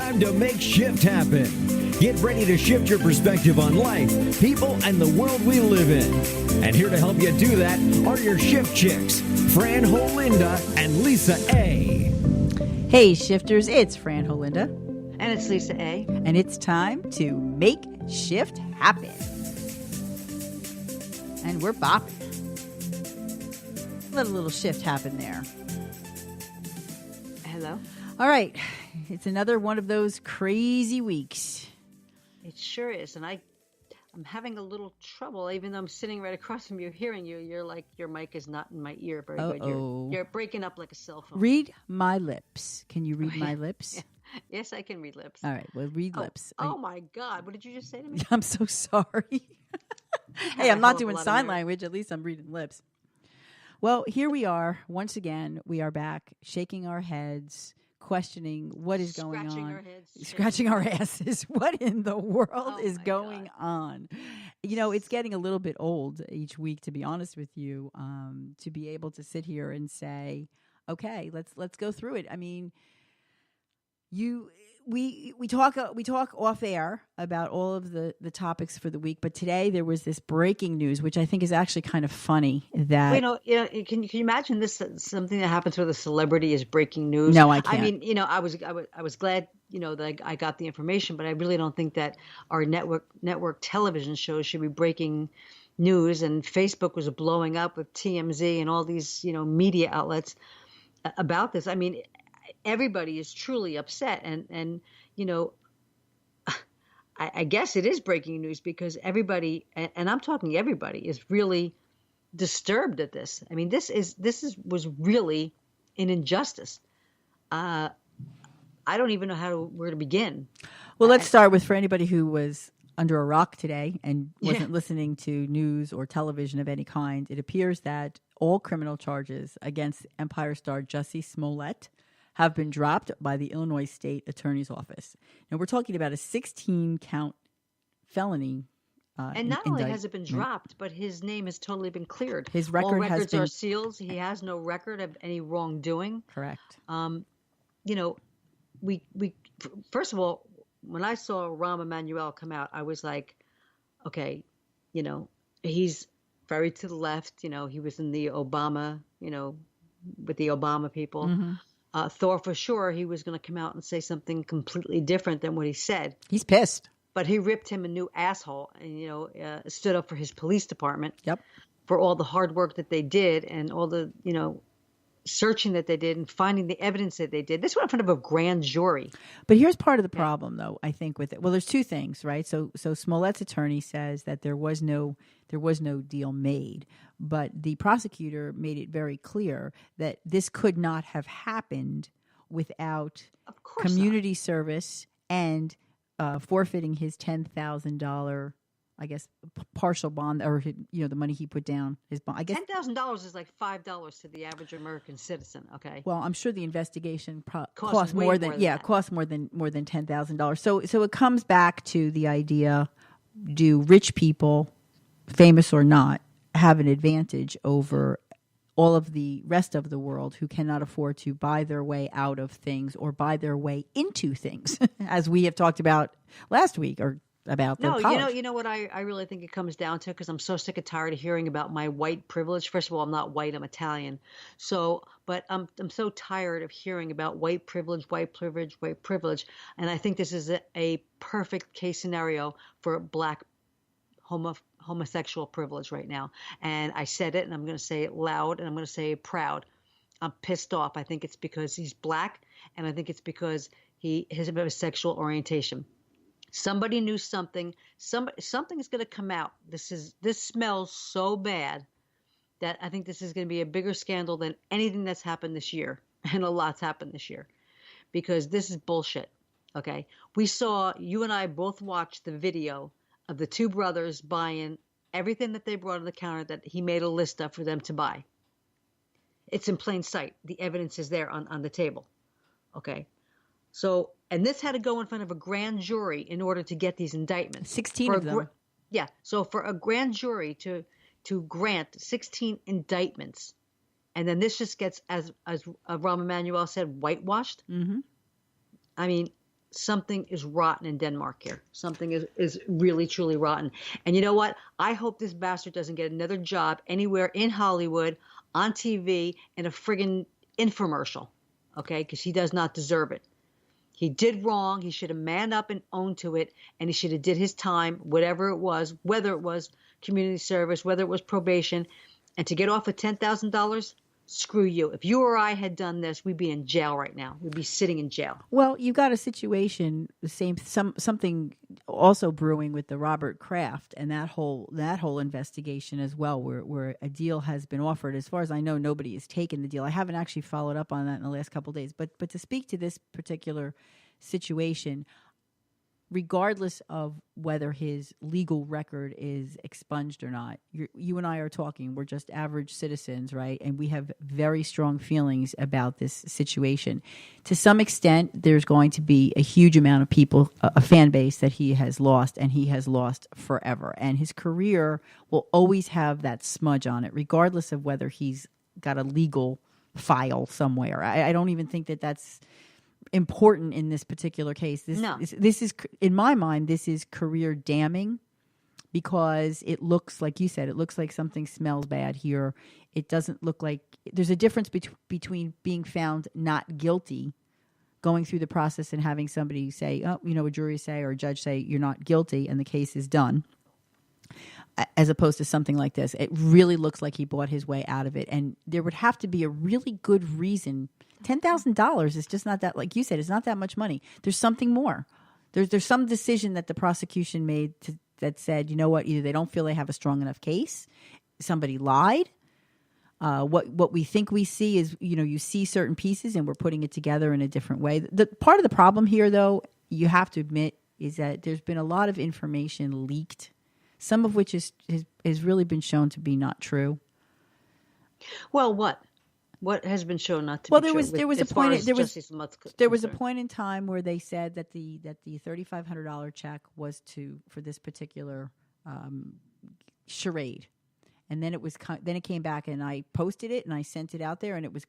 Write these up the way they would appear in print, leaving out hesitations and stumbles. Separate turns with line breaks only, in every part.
time to make shift happen. Get ready to shift your perspective on life, people, and the world we live in. And here to help you do that are your shift chicks, Fran Holinda and Lisa A.
Hey, shifters, it's Fran Holinda.
And it's Lisa A.
And it's time to make shift happen. And we're bopping. Let a little shift happen there.
Hello.
All right. It's another one of those crazy weeks.
It sure is. And I'm having a little trouble, even though I'm sitting right across from you, hearing you. You're like, your mic is not in my ear very good. You're breaking up like a cell phone.
Read my lips. Can you read my lips?
Yeah. Yes, I can read lips.
All right. Well, read lips.
Oh, my God. What did you just say to me?
I'm so sorry. Hey, I'm not doing sign language. At least I'm reading lips. Well, here we are. Once again, we are back, shaking our heads, questioning what is going on. Scratching our asses. What in the world is going on? You know, it's getting a little bit old each week, to be honest with you, to be able to sit here and say, okay, let's go through it. I mean, we talk off air about all of the topics for the week, but today there was this breaking news, which I think is actually kind of funny. That
can you imagine this? Something that happens with a celebrity is breaking news.
No, I can't.
I mean, I was glad that I got the information, but I really don't think that our network television shows should be breaking news. And Facebook was blowing up with TMZ and all these media outlets about this. I mean, everybody is truly upset, and I guess it is breaking news because everybody, and I'm talking everybody, is really disturbed at this. I mean, this was really an injustice. I don't even know where to begin.
Well, let's start with, for anybody who was under a rock today and wasn't listening to news or television of any kind, it appears that all criminal charges against Empire star Jussie Smollett have been dropped by the Illinois State Attorney's Office. Now, we're talking about a 16-count felony.
And not only has it been dropped, but his name has totally been cleared.
His record
All records
has been...
are sealed. He has no record of any wrongdoing.
Correct.
We first of all, when I saw Rahm Emanuel come out, I was like, okay, he's very to the left. He was in the Obama, with the Obama people.
Mm-hmm.
Thought for sure he was going to come out and say something completely different than what he said.
He's pissed.
But he ripped him a new asshole and, stood up for his police department.
Yep.
For all the hard work that they did and all the, searching that they did and finding the evidence that they did. This went in front of a grand jury.
But here's part of the problem, though, I think, with it. Well, there's two things, right? So Smollett's attorney says that there was no deal made, but the prosecutor made it very clear that this could not have happened without community service and forfeiting his $10,000, I guess, partial bond, or the money he put down, his bond. I guess
$10,000 is like $5 to the average American citizen. Okay.
Well, I'm sure the investigation cost more than $10,000. So it comes back to the idea: do rich people, famous or not, have an advantage over all of the rest of the world who cannot afford to buy their way out of things or buy their way into things, as we have talked about last week or about the college.
You know what I really think it comes down to, because I'm so sick and tired of hearing about my white privilege. First of all, I'm not white, I'm Italian. But I'm so tired of hearing about white privilege. And I think this is a perfect case scenario for black homosexual privilege right now. And I said it, and I'm going to say it loud, and I'm going to say it proud. I'm pissed off. I think it's because he's black, and I think it's because he has a sexual orientation. Somebody knew something. Something is going to come out. This smells so bad that I think this is going to be a bigger scandal than anything that's happened this year, and a lot's happened this year, because this is bullshit. Okay, you and I both watched the video of the two brothers buying everything that they brought on the counter that he made a list of for them to buy. It's in plain sight. The evidence is there on the table. Okay. So, and this had to go in front of a grand jury in order to get these indictments.
16 of them.
Yeah. So for a grand jury to grant 16 indictments, and then this just gets, as Rahm Emanuel said, whitewashed.
Mm-hmm.
I mean, something is rotten in Denmark here. Something is really, truly rotten. And you know what? I hope this bastard doesn't get another job anywhere in Hollywood, on TV, in a friggin' infomercial, okay? Because he does not deserve it. He did wrong. He should have manned up and owned to it, and he should have did his time, whatever it was, whether it was community service, whether it was probation. And to get off with $10,000, screw you. If you or I had done this, we'd be in jail right now. We'd be sitting in jail.
Well, you've got a situation, something also brewing with the Robert Kraft and that whole investigation as well, where a deal has been offered. As far as I know, nobody has taken the deal. I haven't actually followed up on that in the last couple of days. But to speak to this particular situation, regardless of whether his legal record is expunged or not, you and I are talking. We're just average citizens, right? And we have very strong feelings about this situation. To some extent, there's going to be a huge amount of people, a fan base that he has lost, and he has lost forever. And his career will always have that smudge on it, regardless of whether he's got a legal file somewhere. I don't even think that that's important in this particular case. This is, in my mind, this is career damning, because it looks, like you said, it looks like something smells bad here. It doesn't look like there's a difference between being found not guilty, going through the process and having somebody say, a jury say or a judge say you're not guilty and the case is done, as opposed to something like this. It really looks like he bought his way out of it, and there would have to be a really good reason. $10,000 is just not that, like you said, it's not that much money. There's something more. There's some decision that the prosecution made that said, you know what, either they don't feel they have a strong enough case, somebody lied. What we think we see is, you see certain pieces and we're putting it together in a different way. The part of the problem here, though, you have to admit, is that there's been a lot of information leaked, some of which has really been shown to be not true.
Well, what has been shown not to
be
true?
Well, there was a point in time where they said that the $3,500 check was for this particular charade, and then it came back, and I posted it and I sent it out there, and it was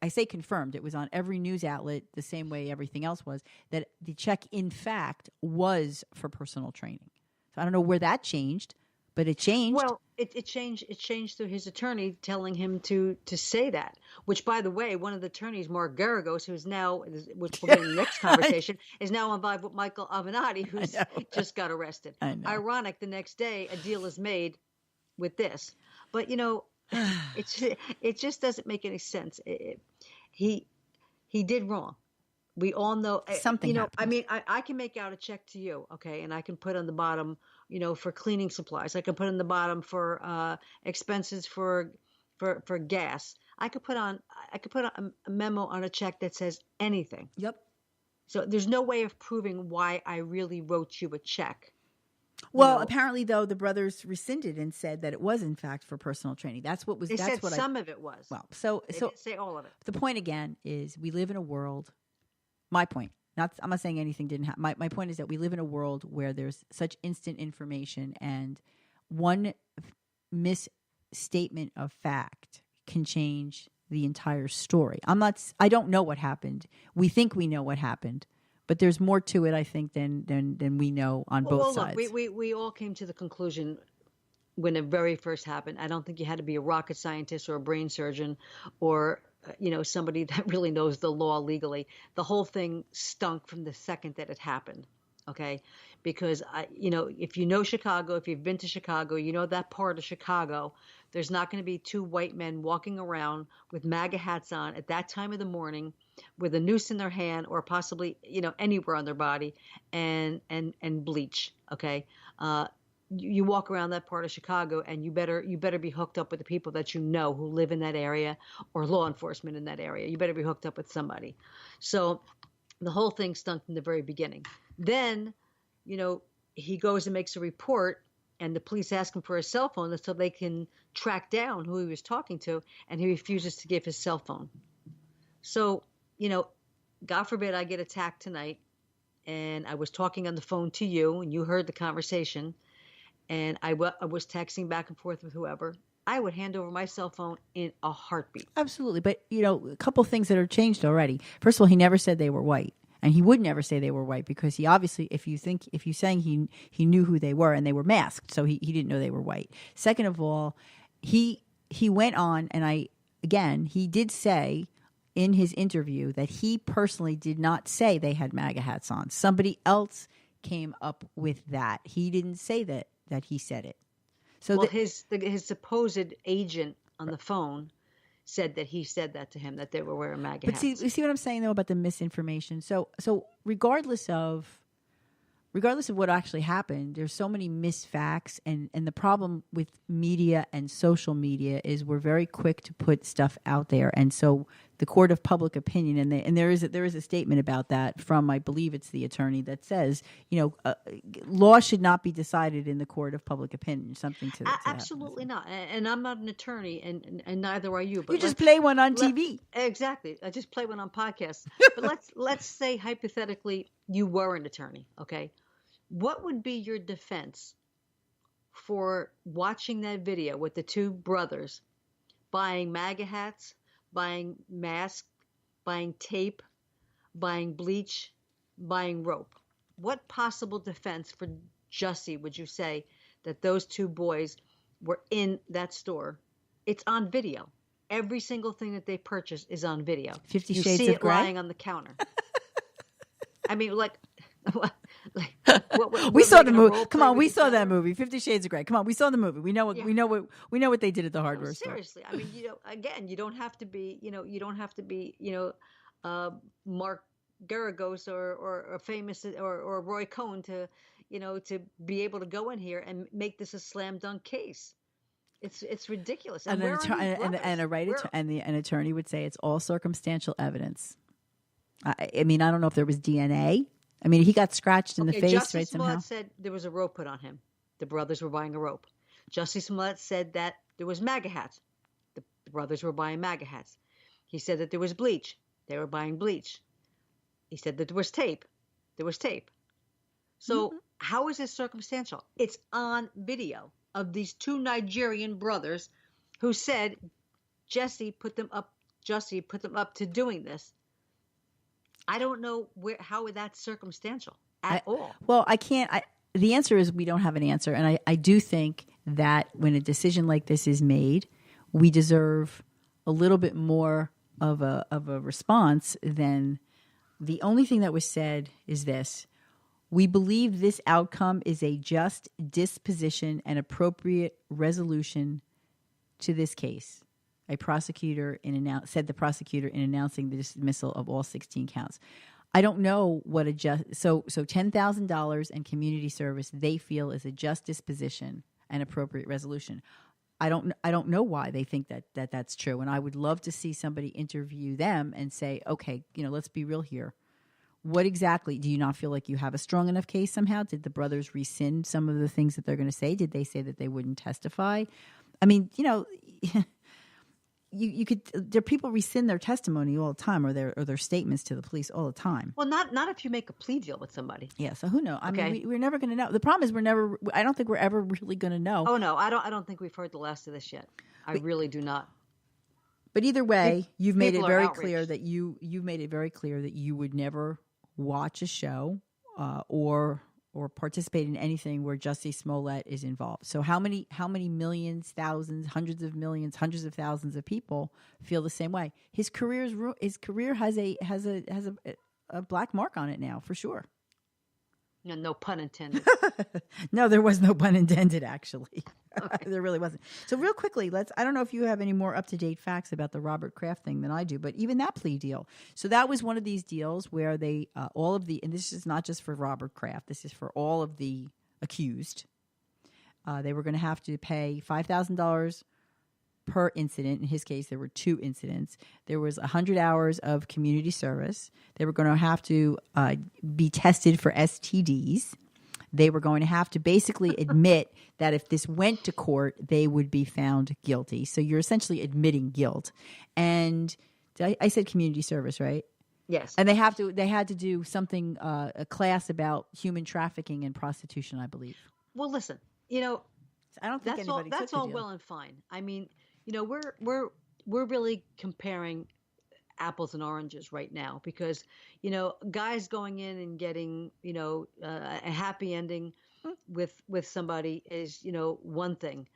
I say confirmed. It was on every news outlet the same way everything else was, that the check in fact was for personal training. So I don't know where that changed. But it changed. Well,
it changed. It changed through his attorney telling him to say that. Which, by the way, one of the attorneys, Mark Garagos, who's now, which will be in the next conversation, is now involved with Michael Avenatti, who's just got arrested. Ironic. The next day, a deal is made with this, but it just doesn't make any sense. He did wrong. We all know
something.
I mean, I can make out a check to you, okay, and I can put on the bottom, for cleaning supplies. I can put on the bottom for expenses for gas. I could put on a memo on a check that says anything.
Yep.
So there's no way of proving why I really wrote you a check.
Well, apparently, though, the brothers rescinded and said that it was, in fact, for personal training. That's what was.
They said some of it was.
Well, so
they didn't say all of it.
The point again is, we live in a world. My point. I'm not saying anything didn't happen. My point is that we live in a world where there's such instant information, and one misstatement of fact can change the entire story. I don't know what happened. We think we know what happened, but there's more to it, I think, than we know on both sides.
Look, we all came to the conclusion when it very first happened. I don't think you had to be a rocket scientist or a brain surgeon or somebody that really knows the law legally. The whole thing stunk from the second that it happened. Okay. Because, if you know Chicago, if you've been to Chicago, that part of Chicago, there's not going to be two white men walking around with MAGA hats on at that time of the morning with a noose in their hand or possibly, anywhere on their body and bleach. Okay. You walk around that part of Chicago, and you better be hooked up with the people that who live in that area, or law enforcement in that area. You better be hooked up with somebody. So the whole thing stunk from the very beginning. Then, he goes and makes a report, and the police ask him for his cell phone so they can track down who he was talking to, and he refuses to give his cell phone. So, God forbid I get attacked tonight, and I was talking on the phone to you, and you heard the conversation, and I was texting back and forth with whoever, I would hand over my cell phone in a heartbeat.
Absolutely. But, a couple things that are changed already. First of all, he never said they were white. And he would never say they were white because he obviously, if you saying he knew who they were and they were masked, so he didn't know they were white. Second of all, he went on, and he did say in his interview that he personally did not say they had MAGA hats on. Somebody else came up with that. He didn't say that he said it. So
his supposed agent on the phone said that he said that to him, that they were wearing MAGA hats.
But see what I'm saying though about the misinformation. So regardless of what actually happened, there's so many misfacts, and the problem with media and social media is we're very quick to put stuff out there, and so the court of public opinion, and there is a statement about that from, I believe it's the attorney, that says, law should not be decided in the court of public opinion, something to that.
Absolutely not. And I'm not an attorney, and neither are you. But
you just play one on TV.
Exactly. I just play one on podcasts. But let's say hypothetically you were an attorney, okay? What would be your defense for watching that video with the two brothers buying MAGA hats, buying masks, buying tape, buying bleach, buying rope? What possible defense for Jussie would you say that those two boys were in that store? It's on video. Every single thing that they purchase is on video.
50
you
Shades
see
of
it
Grey?
lying on the counter. I mean,
we saw the movie. Come on, we saw that movie, 50 Shades of Grey. Come on, we saw the movie. We know what we know what they did at the hardware store.
Seriously, I mean, again, you don't have to be, Mark Garagos or a famous or Roy Cohn to be able to go in here and make this a slam dunk case. It's ridiculous. And
an attorney would say it's all circumstantial evidence. I mean, I don't know if there was DNA. I mean, he got scratched in the face,
Jussie
right?
Smollett
Somehow
said there was a rope put on him. The brothers were buying a rope. Jussie Smollett said that there was MAGA hats. The brothers were buying MAGA hats. He said that there was bleach. They were buying bleach. He said that there was tape. There was tape. So how is this circumstantial? It's on video of these two Nigerian brothers who said Jussie put them up to doing this. I don't know how that's circumstantial at all.
Well, I can't. The answer is we don't have an answer. And I do think that when a decision like this is made, we deserve a little bit more of a response than the only thing that was said is this. We believe this outcome is a just disposition and appropriate resolution to this case. Said the prosecutor in announcing the dismissal of all 16 counts. I don't know what so $10,000 and community service they feel is a just disposition and appropriate resolution. I don't know why they think that's true, and I would love to see somebody interview them and say, okay, let's be real here. What exactly do you not feel like you have a strong enough case somehow? Did the brothers rescind some of the things that they're going to say? Did they say that they wouldn't testify? I mean, you could. People rescind their testimony all the time, or their statements to the police all the time.
Well, not if you make a plea deal with somebody.
Yeah. So who knows? I mean, we're never going to know. The problem is I don't think we're ever really going to know.
Oh no, I don't think we've heard the last of this yet. I really do not.
But either way, you've made it very clear that you've made it very clear that you would never watch a show or participate in anything where Jussie Smollett is involved. So how many millions, thousands, hundreds of millions, hundreds of thousands of people feel the same way? His career has a black mark on it now, for sure.
No pun intended.
No, there was no pun intended, actually. Okay. There really wasn't. So real quickly, I don't know if you have any more up-to-date facts about the Robert Kraft thing than I do, but even that plea deal. So that was one of these deals where they, and this is not just for Robert Kraft, this is for all of the accused. They were going to have to pay $5,000 per incident. In his case, there were 2 incidents. There was 100 hours of community service. They were going to have to be tested for STDs. They were going to have to basically admit that if this went to court, they would be found guilty. So you're essentially admitting guilt. And I said community service, right?
Yes.
And they had to do something, a class about human trafficking and prostitution, I believe.
Well, listen,
I don't think
that's all well and fine. I mean, we're really comparing apples and oranges right now because, guys going in and getting, a happy ending with somebody is, one thing.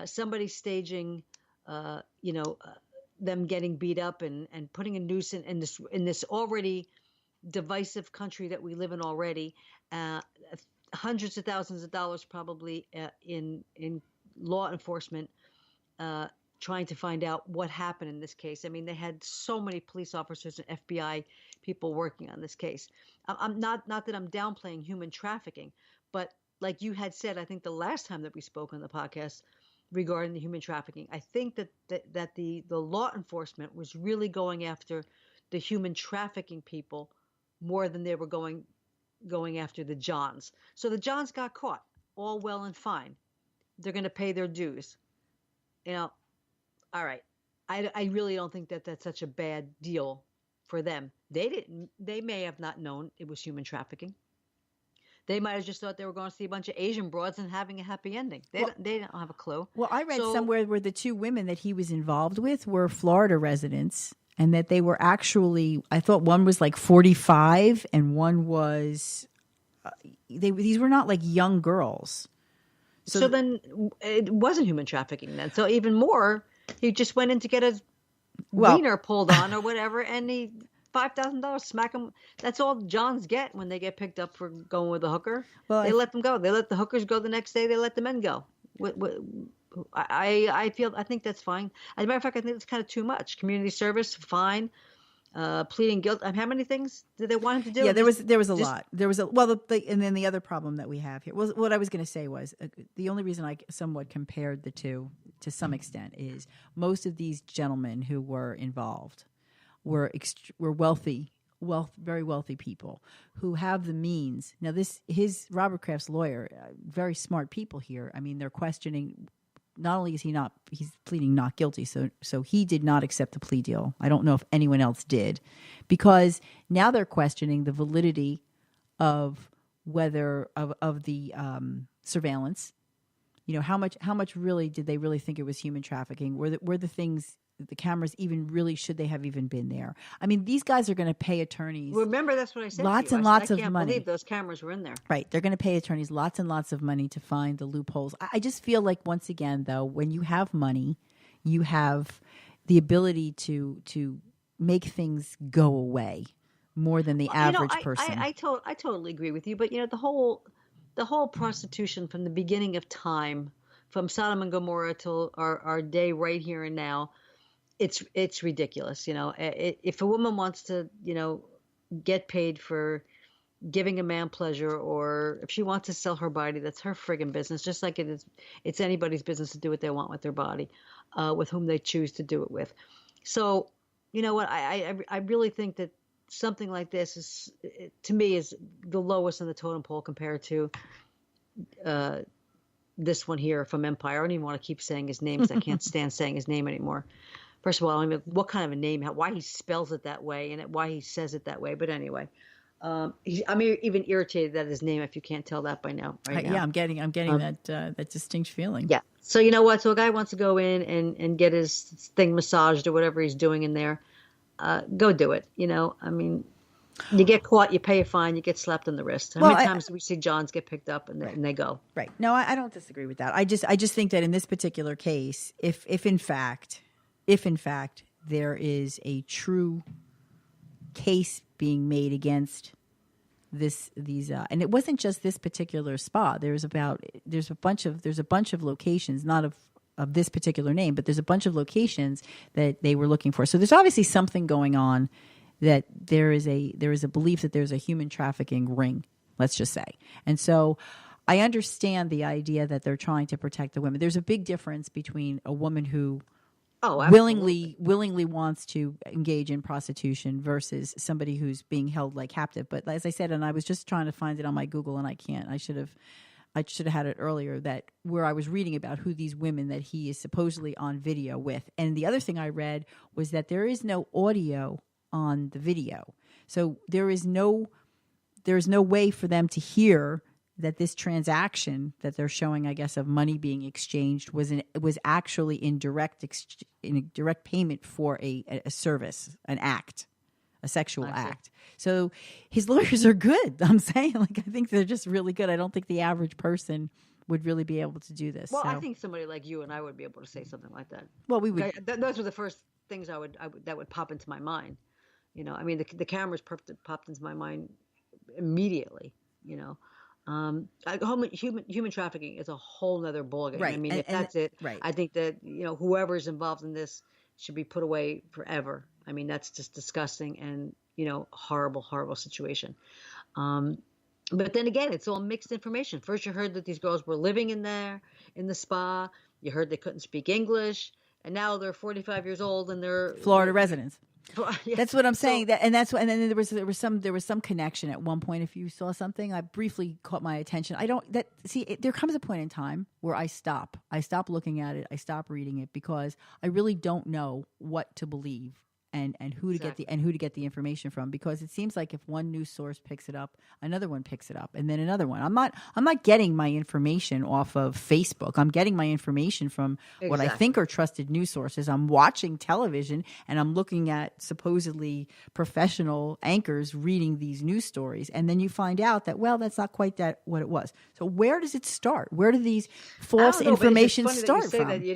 Somebody staging, them getting beat up and putting a noose in this already divisive country that we live in already, hundreds of thousands of dollars probably in law enforcement trying to find out what happened in this case. I mean, they had so many police officers and FBI people working on this case. I'm not that I'm downplaying human trafficking, but like you had said, I think the last time that we spoke on the podcast regarding the human trafficking, I think that the law enforcement was really going after the human trafficking people more than they were going after the Johns. So the Johns got caught, all well and fine. They're going to pay their dues. All right. I really don't think that that's such a bad deal for them. They may have not known it was human trafficking. They might have just thought they were going to see a bunch of Asian broads and having a happy ending. They don't have a clue.
Well, I read somewhere where the two women that he was involved with were Florida residents, and that they were actually, I thought one was like 45 and one was, these were not like young girls.
So then it wasn't human trafficking then. So even more, he just went in to get his wiener pulled on or whatever, and he $5,000 smack him. That's all Johns get when they get picked up for going with a hooker. Well, they let them go. They let the hookers go the next day. They let the men go. I think that's fine. As a matter of fact, I think it's kind of too much. Community service, fine. Pleading guilt. How many things did they want him to do?
Yeah, there was a lot. There was and then the other problem that we have here was what I was going to say was the only reason I somewhat compared the two to some extent is most of these gentlemen who were involved were wealthy, very wealthy people who have the means. Now, Robert Kraft's lawyer, very smart people here. I mean, they're questioning. Not only is he's pleading not guilty, so he did not accept the plea deal. I don't know if anyone else did, because now they're questioning the validity of whether of the surveillance. How much really did they really think it was human trafficking? Were the things, the cameras even really, should they have even been there? I mean, these guys are going to pay attorneys.
Remember, that's what I said.
Lots and lots of money. I
can't believe those cameras were in there.
Right. They're going to pay attorneys lots and lots of money to find the loopholes. I just feel like, once again, though, when you have money, you have the ability to make things go away more than the average person.
I totally agree with you. But, the whole prostitution from the beginning of time, from Sodom and Gomorrah till our day right here and now, it's ridiculous. If a woman wants to, get paid for giving a man pleasure, or if she wants to sell her body, that's her friggin' business. Just like it's anybody's business to do what they want with their body, with whom they choose to do it with. So, you know what? I really think that something like this to me is the lowest on the totem pole compared to this one here from Empire. I don't even want to keep saying his name because I can't stand saying his name anymore. First of all, I don't even what kind of a name, why he spells it that way, and why he says it that way. But anyway, I'm even irritated at his name, if you can't tell that by now. Right now.
Yeah, I'm getting that distinct feeling.
Yeah. So you know what? So a guy wants to go in and get his thing massaged or whatever he's doing in there. Go do it. I mean, you get caught, you pay a fine, you get slapped on the wrist. How many times do we see Johns get picked up and they go?
Right. No, I don't disagree with that. I just think that in this particular case, if in fact there is a true case being made against these and it wasn't just this particular spa. There's a bunch of locations, not of this particular name, but there's a bunch of locations that they were looking for. So there's obviously something going on, that there is a belief that there's a human trafficking ring, let's just say. And so I understand the idea that they're trying to protect the women. There's a big difference between a woman who willingly wants to engage in prostitution versus somebody who's being held like captive. But as I said, and I was just trying to find it on my Google and I can't. I should have had it earlier, that where I was reading about who these women that he is supposedly on video with. And the other thing I read was that there is no audio on the video. So there is no way for them to hear that this transaction that they're showing, I guess, of money being exchanged was actually in direct payment for a service, an act, a sexual act. So his lawyers are good. I'm saying, like, I think they're just really good. I don't think the average person would really be able to do this.
Well,
so.
I think somebody like you and I would be able to say something like that.
Well, we would.
Okay, those were the first things that would pop into my mind. You know, I mean, the cameras popped into my mind immediately. You know, human trafficking is a whole nother ballgame.
Right.
I mean, if that's it,
right.
I think that, you know, whoever's involved in this should be put away forever. I mean, that's just disgusting and, you know, horrible, horrible situation. But then again, it's all mixed information. First, you heard that these girls were living in the spa. You heard they couldn't speak English, and now they're 45 years old and they're
Florida residents.
Yeah.
That's what I'm saying. And then there was some connection at one point. If you saw something, I briefly caught my attention. There comes a point in time where I stop looking at it. I stop reading it because I really don't know what to believe. And who to get the information from, because it seems like if one news source picks it up, another one picks it up, and then another one. I'm not getting my information off of Facebook. I'm getting my information from what I think are trusted news sources. I'm watching television and I'm looking at supposedly professional anchors reading these news stories, and then you find out that, well, that's not quite what it was. So where does it start? Where do these false information start
from?
That
you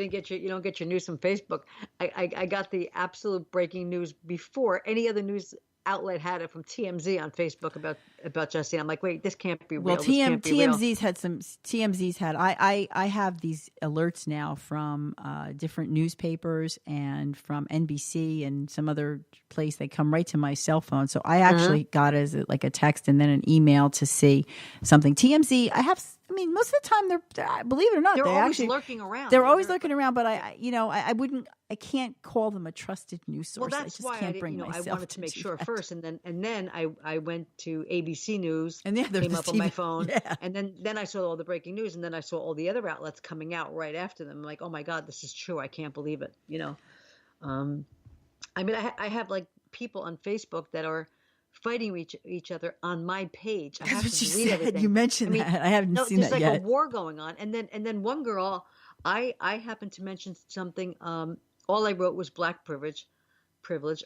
don't get your news from Facebook. I got the absolute breaking news before any other news outlet had it from TMZ on Facebook about Justine. I'm like, wait, this can't be real.
Well, TMZ's had some. TMZ's had. I have these alerts now from different newspapers and from NBC and some other place. They come right to my cell phone. So I actually got as a text and then an email to see something. TMZ. I mean, most of the time they're, believe it or not,
they're always
actually
lurking around.
They're always lurking around, but I can't call them a trusted news source.
Well, that's why
I
wanted to make sure first, and then I went to ABC News
and
came up on my phone, and then I saw all the breaking news, and then I saw all the other outlets coming out right after them. I'm like, oh my God, this is true. I can't believe it. You know, I mean, I have like people on Facebook that are fighting each other on my page. I have
That's
to
what
delete everything.
You mentioned that. I haven't seen that
yet. There's like a war going on, and then one girl, I happened to mention something. All I wrote was black privilege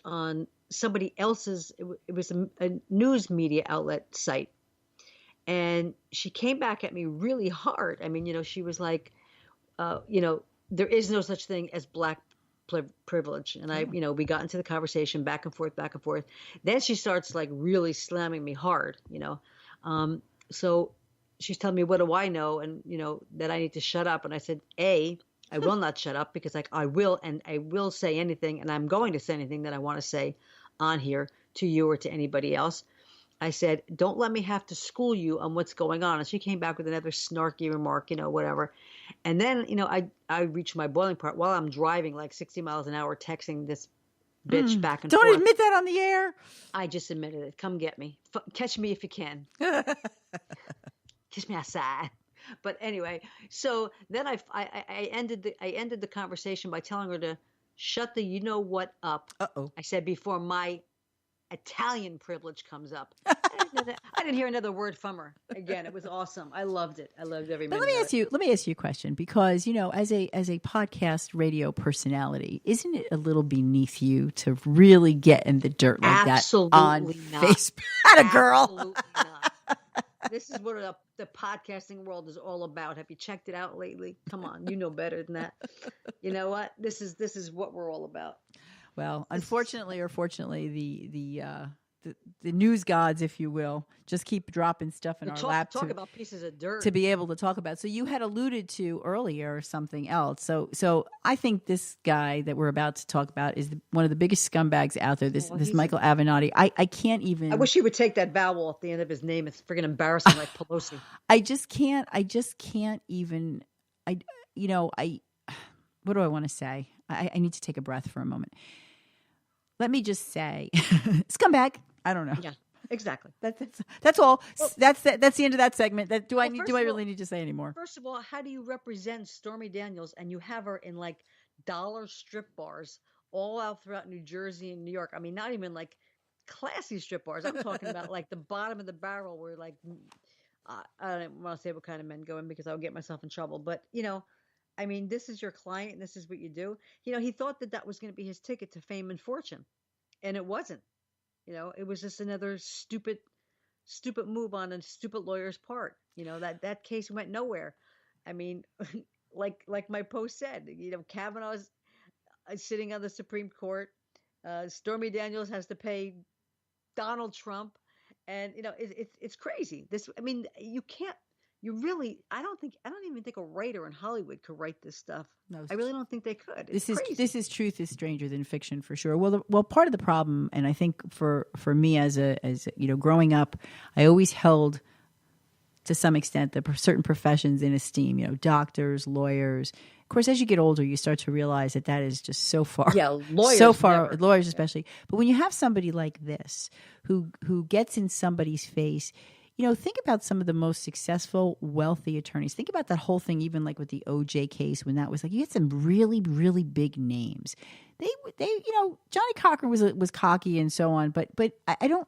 on somebody else's. It was a news media outlet site, and she came back at me really hard. I mean, you know, she was like, there is no such thing as black privilege. And we got into the conversation back and forth. Then she starts like really slamming me hard, so she's telling me, what do I know? And, that I need to shut up. And I said, I will not shut up, because I will say anything, and I'm going to say anything that I want to say on here to you or to anybody else. I said, don't let me have to school you on what's going on. And she came back with another snarky remark, whatever. And then, I reached my boiling point while I'm driving like 60 miles an hour, texting this bitch back and forth.
Don't admit that on the air.
I just admitted it. Come get me. Catch me if you can. Kiss me outside. But anyway, so then I ended the conversation by telling her to shut the you-know-what up.
Uh-oh.
I said, before my Italian privilege comes up. I didn't hear another word from her. Again, it was awesome. I loved it. I loved every minute.
But let me ask you a question, because as a podcast radio personality, isn't it a little beneath you to really get in the dirt like
Absolutely
that on
not.
Facebook? Atta girl.
Absolutely not. This is what the podcasting world is all about. Have you checked it out lately? Come on, you know better than that. You know what? This is what we're all about.
Well, unfortunately or fortunately, the news gods, if you will, just keep dropping stuff in our lap
talk about pieces of dirt
to be able to talk about. So you had alluded to earlier something else. So I think this guy that we're about to talk about is one of the biggest scumbags out there. This Michael Avenatti. I can't even.
I wish he would take that vowel at the end of his name. It's friggin' embarrassing, like Pelosi.
I just can't even. What do I want to say? I need to take a breath for a moment. Let me just say, scumbag. I don't know.
Yeah, exactly.
That's all. Well, that's the end of that segment. Do I really need to say anymore?
First of all, how do you represent Stormy Daniels and you have her in like dollar strip bars all out throughout New Jersey and New York? I mean, not even like classy strip bars. I'm talking about like the bottom of the barrel where like I don't want to say what kind of men go in because I'll get myself in trouble. But I mean, this is your client, and this is what you do. He thought that was going to be his ticket to fame and fortune, and it wasn't. It was just another stupid move on a stupid lawyer's part. That case went nowhere. I mean, like my post said, Kavanaugh's sitting on the Supreme Court. Stormy Daniels has to pay Donald Trump, and it's crazy. I mean, you can't. I don't even think a writer in Hollywood could write this stuff.
No,
I really don't think they could.
This is truth is stranger than fiction for sure. Well, part of the problem, and I think for me as growing up, I always held to some extent the certain professions in esteem. Doctors, lawyers. Of course, as you get older, you start to realize that is just so far.
Yeah, lawyers.
So far, lawyers especially. But when you have somebody like this who gets in somebody's face. Think about some of the most successful, wealthy attorneys. Think about that whole thing, even like with the OJ case, when that was like, you had some really, really big names. They Johnny Cochran was cocky and so on, but I don't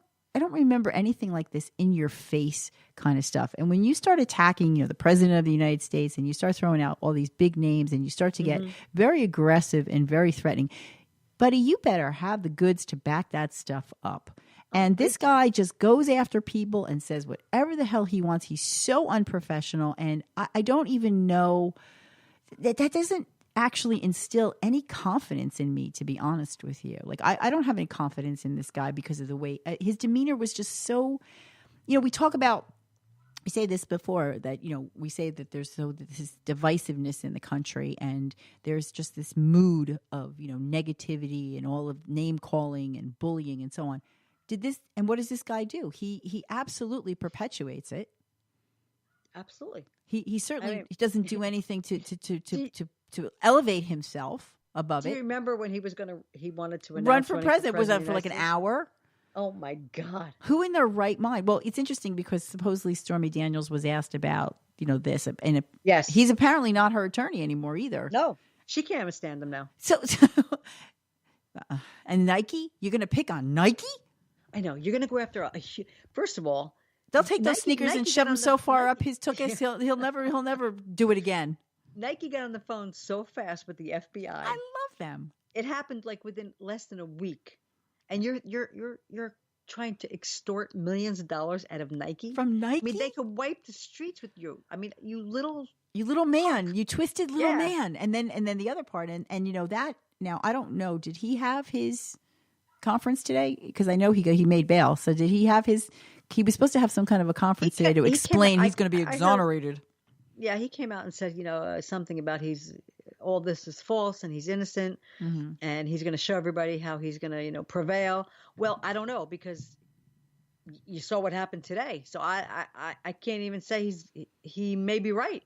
remember anything like this in your face kind of stuff. And when you start attacking, the president of the United States, and you start throwing out all these big names, and you start to get very aggressive and very threatening, buddy, you better have the goods to back that stuff up. And this guy just goes after people and says whatever the hell he wants. He's so unprofessional. And I don't even know that doesn't actually instill any confidence in me, to be honest with you. Like, I don't have any confidence in this guy because of the way his demeanor was just so, we say this before that, we say that there's this divisiveness in the country, and there's just this mood of, negativity and all of name calling and bullying and so on. And what does this guy do? He absolutely perpetuates it.
Absolutely.
He certainly he doesn't do anything to elevate himself above it.
Do you remember when he wanted to
run for president? Was that for like an hour?
Oh my God.
Who in their right mind? Well, it's interesting because supposedly Stormy Daniels was asked about, this, and
yes,
he's apparently not her attorney anymore either.
No, she can't even stand him now.
So and Nike? You're going to pick on Nike?
I know you're going to go after first of all,
they'll take those sneakers and shove them so far up his tuchus, he'll never do it again.
Nike got on the phone so fast with the FBI.
I love them.
It happened like within less than a week, and you're trying to extort millions of dollars out of Nike
from Nike.
I mean, they could wipe the streets with you. I mean, you little
man, you twisted little man, and then the other part, and that. Now I don't know. Did he have his conference today? Because I know he made bail. So did he have his? He was supposed to have some kind of a conference today to explain he's going to be exonerated.
He came out and said, something about all this is false and he's innocent, and he's going to show everybody how he's going to, prevail. Well, I don't know, because you saw what happened today. So I can't even say he may be right.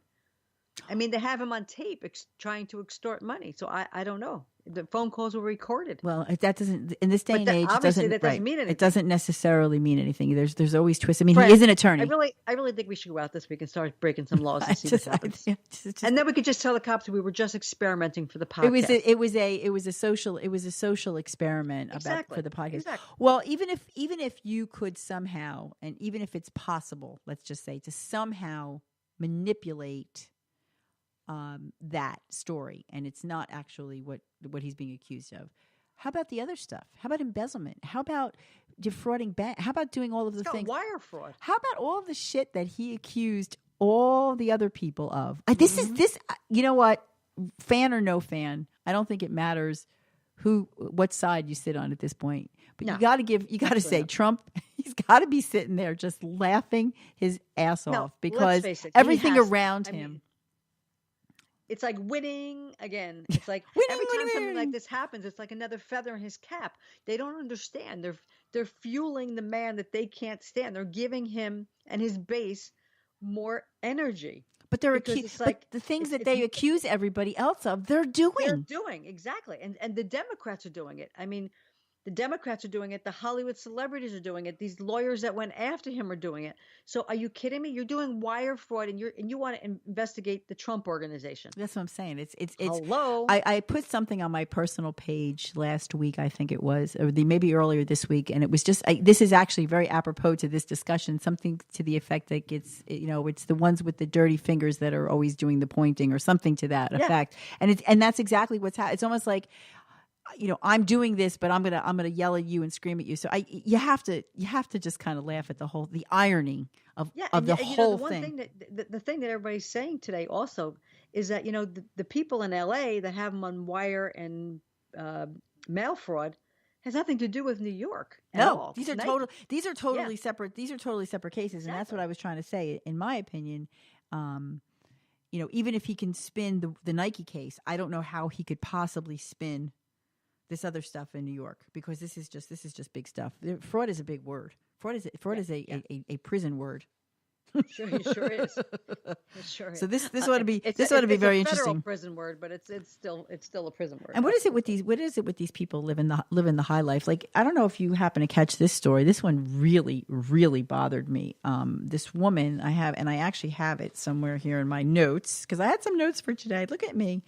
I mean, they have him on tape trying to extort money. So I don't know. The phone calls were recorded.
Well, that doesn't, in this day and age,
that doesn't mean anything.
It doesn't necessarily mean anything. There's always twists. I mean, he is an attorney.
I really think we should go out this week and start breaking some laws and see what happens. And then we could just tell the cops we were just experimenting for the podcast.
It was a social experiment for the podcast.
Exactly.
Well, even if you could somehow, and even if it's possible, let's just say, to somehow manipulate that story, and it's not actually what he's being accused of. How about the other stuff? How about embezzlement? How about defrauding bank? How about doing all of the things?
Wire fraud.
How about all of the shit that he accused all the other people of? This is this. You know what? Fan or no fan, I don't think it matters what side you sit on at this point. But you got to say Trump. He's got to be sitting there just laughing his ass off because everything around him.
It's like winning again. It's like every time something like this happens, it's like another feather in his cap. They don't understand. They're fueling the man that they can't stand. They're giving him and his base more energy.
But but the things that they accuse everybody else of, they're doing.
They're doing, exactly. And the Democrats are doing it. I mean, The Democrats are doing it. The Hollywood celebrities are doing it. These lawyers that went after him are doing it. So are you kidding me? You're doing wire fraud, and you want to investigate the Trump organization.
That's what I'm saying. It's
Hello.
I put something on my personal page last week, I think it was, or maybe earlier this week, and it was just this is actually very apropos to this discussion. Something to the effect that it's the ones with the dirty fingers that are always doing the pointing, or something to that effect. And that's exactly what's happening. It's almost like, I'm doing this, but I'm gonna yell at you and scream at you. So you have to just kind of laugh at the irony of the whole thing.
The thing that everybody's saying today also is that the people in LA that have them on wire and mail fraud has nothing to do with New York.
No, these are totally separate. These are totally separate cases, and that's what I was trying to say. In my opinion, even if he can spin the Nike case, I don't know how he could possibly spin this other stuff in New York, because this is just big stuff. Fraud is a big word. Fraud is a prison word.
Sure, it sure is. It sure is.
So this ought to be very interesting.
It's a federal prison word, but it's still a prison word.
And what is it with these people living the high life? Like, I don't know if you happen to catch this story. This one really, really bothered me. This woman I actually have it somewhere here in my notes, because I had some notes for today. Look at me.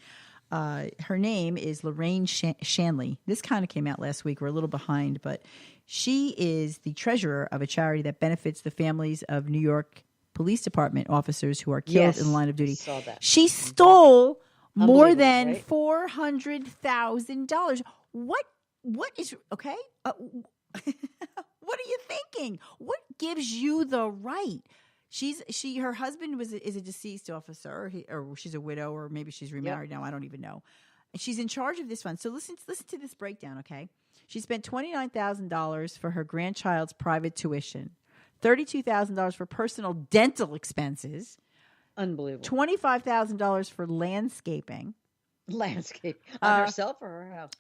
Her name is Lorraine Shanley. This kind of came out last week. We're a little behind, but she is the treasurer of a charity that benefits the families of New York Police Department officers who are killed in the line of duty.
Saw that.
She stole more than $400,000. What is okay? What are you thinking? What gives you the right? Her husband is a deceased officer, or she's a widow, or maybe she's remarried now. I don't even know. And she's in charge of this fund. So listen to this breakdown, okay? She spent $29,000 for her grandchild's private tuition, $32,000 for personal dental expenses,
unbelievable,
$25,000 for landscaping.
Landscape on herself or her house?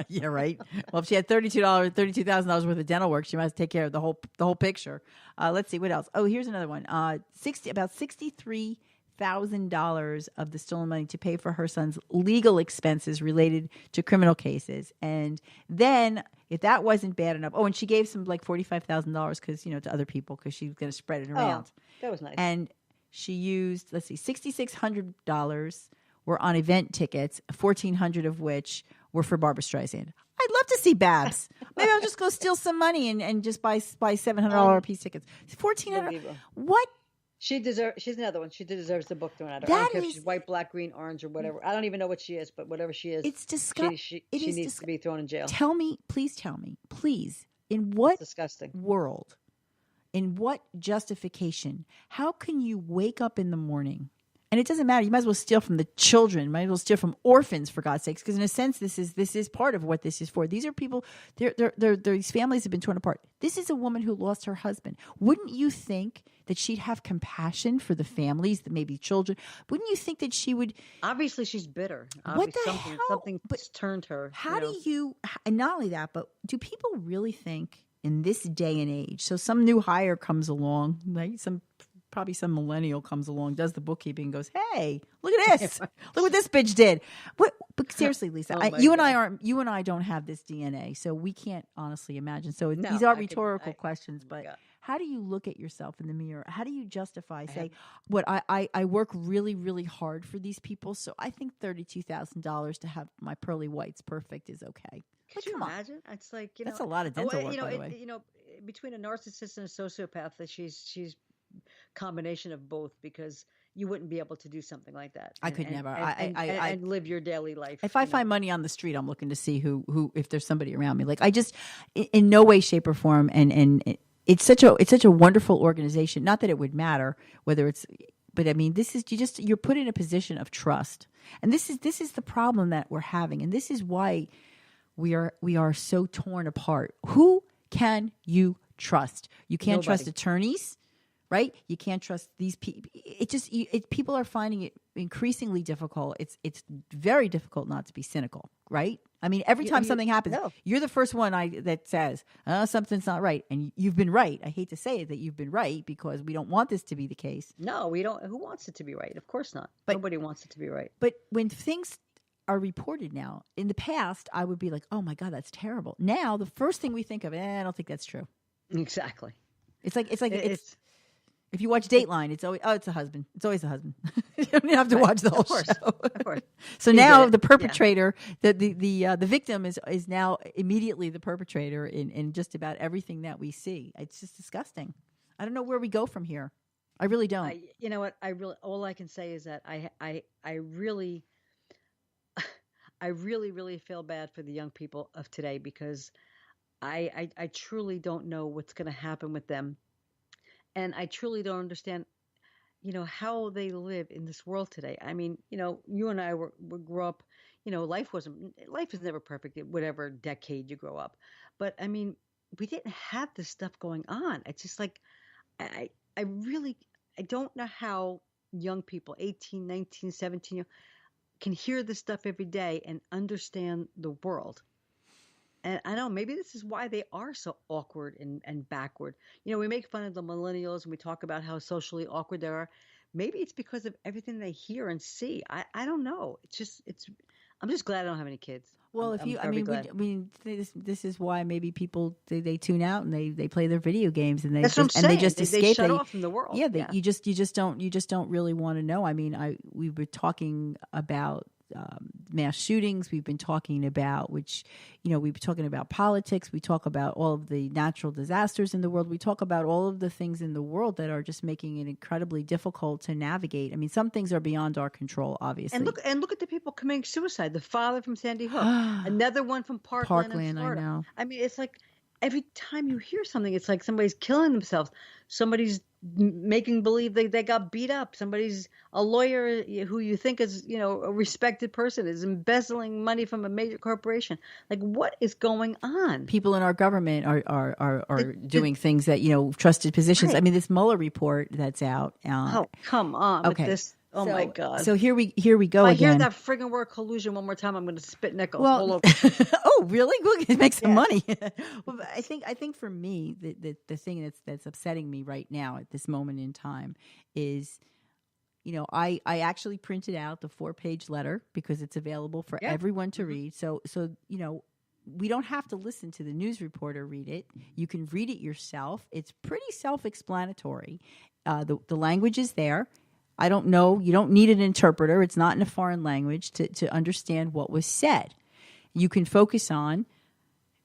Yeah, right. Well, if she had $32,000 worth of dental work, she must take care of the whole picture. Let's see what else. Oh, here's another one. About $63,000 of the stolen money to pay for her son's legal expenses related to criminal cases. And then, if that wasn't bad enough, and she gave some like $45,000 because to other people, because she was going to spread it around.
Oh, that was nice.
And she used, $6,600 were on event tickets, $1,400 of which were for Barbra Streisand. I'd love to see Babs. Maybe I'll just go steal some money and just buy $700 piece tickets. $1,400. What?
She's another one. She deserves the book thrown at her. I don't care if she's white, black, green, orange, or whatever. I don't even know what she is, but whatever she is,
it's disgusting.
She needs to be thrown in jail.
Please tell me, in what
disgusting
world, in what justification, how can you wake up in the morning? And it doesn't matter. You might as well steal from the children. You might as well steal from orphans, for God's sakes. Because in a sense, this is part of what this is for. These are people. These families have been torn apart. This is a woman who lost her husband. Wouldn't you think that she'd have compassion for the families, that maybe children? Wouldn't you think that she would?
Obviously, she's bitter.
What the hell?
Something turned her.
How do you? And not only that, but do people really think in this day and age? So some new hire comes along, right? Probably some millennial comes along, does the bookkeeping, and goes, "Hey, look at this! Look what this bitch did." What? But seriously, Lisa, you and I don't have this DNA, so we can't honestly imagine. So these are rhetorical questions. But how do you look at yourself in the mirror? How do you justify? What I work really, really hard for these people, so I think $32,000 to have my pearly whites perfect is okay.
Could you imagine? It's like
that's a lot of dental work, by the way.
Between a narcissist and a sociopath, that she's combination of both, because you wouldn't be able to do something like that.
I could never.
And live your daily life.
If I find money on the street, I'm looking to see who if there's somebody around me. Like, I just, in no way, shape, or form, and it's such a wonderful organization. Not that it would matter whether it's, but I mean, this is you're put in a position of trust, and this is the problem that we're having, and this is why we are so torn apart. Who can you trust? You can't trust attorneys. Right? You can't trust these people. People are finding it increasingly difficult. It's very difficult not to be cynical, right? I mean, every time something happens, you're the first one that says, something's not right. And you've been right. I hate to say it that you've been right, because we don't want this to be the case.
No, we don't. Who wants it to be right? Of course not. Nobody wants it to be right.
But when things are reported now. In the past, I would be like, "Oh my God, that's terrible." Now, the first thing we think of, I don't think that's true.
Exactly.
It's if you watch Dateline, it's always it's a husband. It's always a husband. You don't have to watch the whole show.
Of course.
So now the perpetrator, the victim is now immediately the perpetrator in just about everything that we see. It's just disgusting. I don't know where we go from here. I really don't.
You know what? All I can say is that I really feel bad for the young people of today, because I truly don't know what's going to happen with them. And I truly don't understand, how they live in this world today. I mean, you and I grew up, life is never perfect at whatever decade you grow up. But I mean, we didn't have this stuff going on. It's just like, I don't know how young people, 18, 19, 17, can hear this stuff every day and understand the world. And I know maybe this is why they are so awkward and backward. We make fun of the millennials and we talk about how socially awkward they are. Maybe it's because of everything they hear and see. I don't know. I'm just glad I don't have any kids.
Well, this is why maybe people they tune out and they play their video games and they just escape.
They shut off from the world.
Yeah, you just don't really want to know. I mean, we were talking about mass shootings. We've been talking about we've been talking about politics. We talk about all of the natural disasters in the world. We talk about all of the things in the world that are just making it incredibly difficult to navigate. I mean, some things are beyond our control, obviously.
And look at the people committing suicide. The father from Sandy Hook, another one from Parkland in Florida.
I know.
I mean, it's like every time you hear something, it's like somebody's killing themselves. Somebody's making believe they got beat up. Somebody's a lawyer who you think is, a respected person is embezzling money from a major corporation. Like, what is going on?
People in our government are doing things that, trusted positions. Right. I mean, this Mueller report that's out.
Oh, come on.
Okay.
With this. Oh my God!
So here we go
if
again.
I hear that friggin' word collusion one more time, I'm going to spit nickels all over.
Oh, really? We'll make some money. Well, I think for me, the thing that's upsetting me right now at this moment in time is, I actually printed out the 4-page letter because it's available for everyone to read. So we don't have to listen to the news reporter read it. You can read it yourself. It's pretty self-explanatory. The language is there. I don't know. You don't need an interpreter. It's not in a foreign language to understand what was said. You can focus on,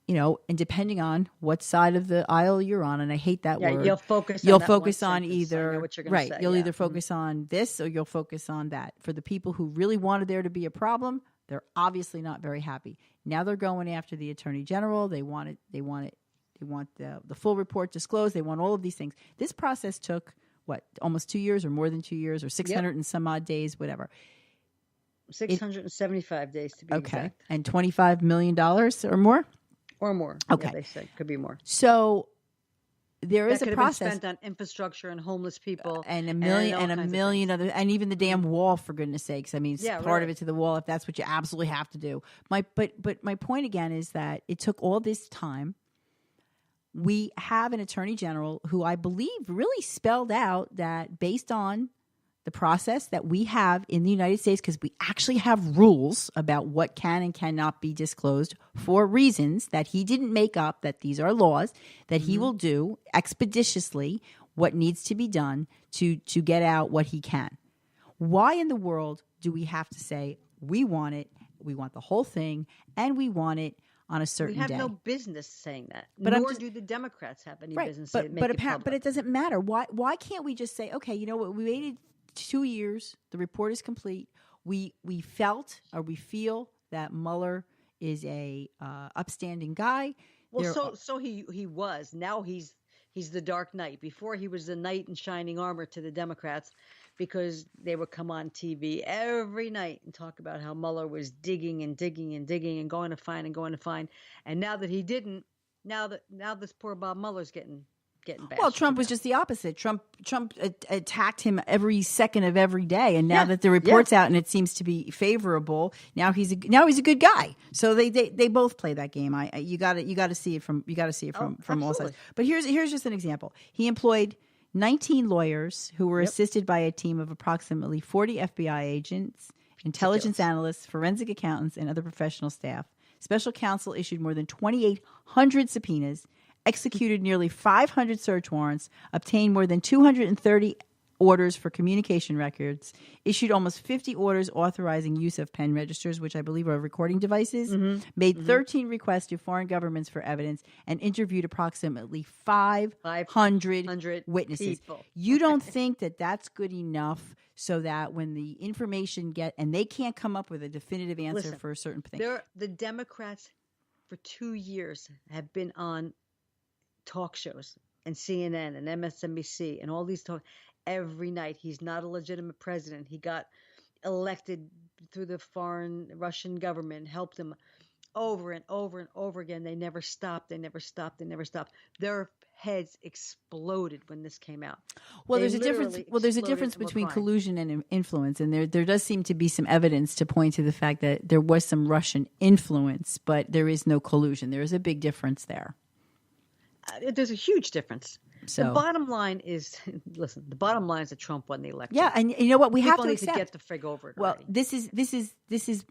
and depending on what side of the aisle you're on, and I hate that word.
You'll focus
on either,
I know what you're
right.
Say,
you'll either focus on this or you'll focus on that. For the people who really wanted there to be a problem, they're obviously not very happy. Now they're going after the Attorney General. They want the full report disclosed. They want all of these things. This process took almost 2 years or more than 2 years or 600 and some odd days, whatever.
675 days to be exact.
And $25 million or more?
Or more.
Okay.
Yeah, they say could be more.
So there is a process.
That could have been spent on infrastructure and homeless people.
And a million other, and even the damn wall, for goodness sakes. I mean, part of it to the wall if that's what you absolutely have to do. But my point again is that it took all this time. We have an attorney general who I believe really spelled out that based on the process that we have in the United States, because we actually have rules about what can and cannot be disclosed for reasons that he didn't make up, that these are laws, that he will do expeditiously what needs to be done to get out what he can. Why in the world do we have to say we want it, we want the whole thing, and we want it on a certain day?
We have no business saying that, nor do the Democrats have any business saying it.
But it doesn't matter. Why can't we just say, okay, you know what, we waited 2 years, the report is complete. We felt or we feel that Mueller is a upstanding guy.
Well, so he was. Now he's the Dark Knight. Before he was the knight in shining armor to the Democrats, because they would come on TV every night and talk about how Mueller was digging and digging and digging and going to find. And now that he didn't, now this poor Bob Mueller's getting bashed.
Well, Trump was just the opposite. Trump attacked him every second of every day, and now that the report's out and it seems to be favorable, now he's a good guy. So they both play that game. You got to see it from all sides. But here's just an example. He employed 19 lawyers who were assisted by a team of approximately 40 FBI agents intelligence analysts, forensic accountants, and other professional staff. Special counsel issued more than 2,800 subpoenas, executed nearly 500 search warrants, obtained more than 230 orders for communication records, issued almost 50 orders authorizing use of pen registers, which I believe are recording devices, made 13 requests to foreign governments for evidence, and interviewed approximately 500 witnesses.
People.
You don't think that that's good enough so that when the information and they can't come up with a definitive answer for a certain thing.
The Democrats for 2 years have been on talk shows and CNN and MSNBC and all these talk every night. He's not a legitimate president. He got elected through the foreign Russian government, helped him over and over and over again. They never stopped. They never stopped. They never stopped. Their heads exploded when this came out.
Well, there's a difference. Well, there's a difference between collusion and influence, and there does seem to be some evidence to point to the fact that there was some Russian influence, but there is no collusion. There is a big difference there.
There's a huge difference.
So
the bottom line is, listen. The bottom line is that Trump won the election.
Yeah, and you know what? We have to
need
accept.
to get the frig over it.
Well,
already.
this is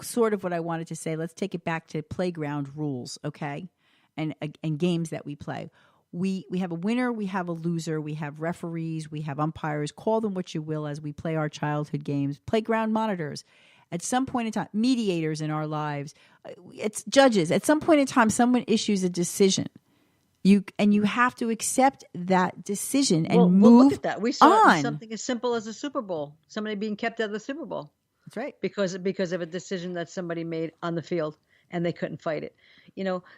sort of what I wanted to say. Let's take it back to playground rules, okay? And games that we play. We have a winner, we have a loser, we have referees, we have umpires. Call them what you will as we play our childhood games. Playground monitors. At some point in time, mediators in our lives. It's judges. At some point in time, someone issues a decision. You have to accept that decision and move
look at that. We saw
on.
Something as simple as a Super Bowl. Somebody being kept out of the Super Bowl.
That's right.
Because of a decision that somebody made on the field and they couldn't fight it.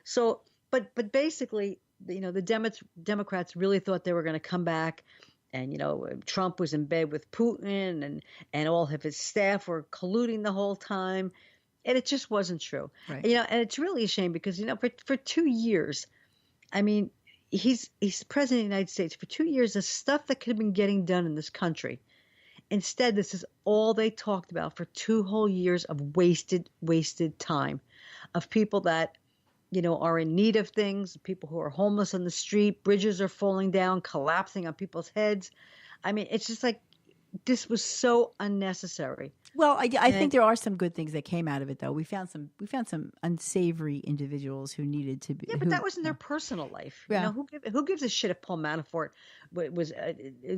So but basically, the Democrats really thought they were going to come back, and Trump was in bed with Putin, and all of his staff were colluding the whole time, and it just wasn't true.
Right.
And it's really a shame because for 2 years, I mean, he's president of the United States. For 2 years, the stuff that could have been getting done in this country. Instead, this is all they talked about for 2 whole years of wasted time, of people that are in need of things, people who are homeless on the street, bridges are falling down, collapsing on people's heads. I mean, it's just like this was so unnecessary.
Well, I think there are some good things that came out of it, though. We found some unsavory individuals who needed to be.
Yeah, but that wasn't their personal life.
Yeah.
Who gives a shit if Paul Manafort was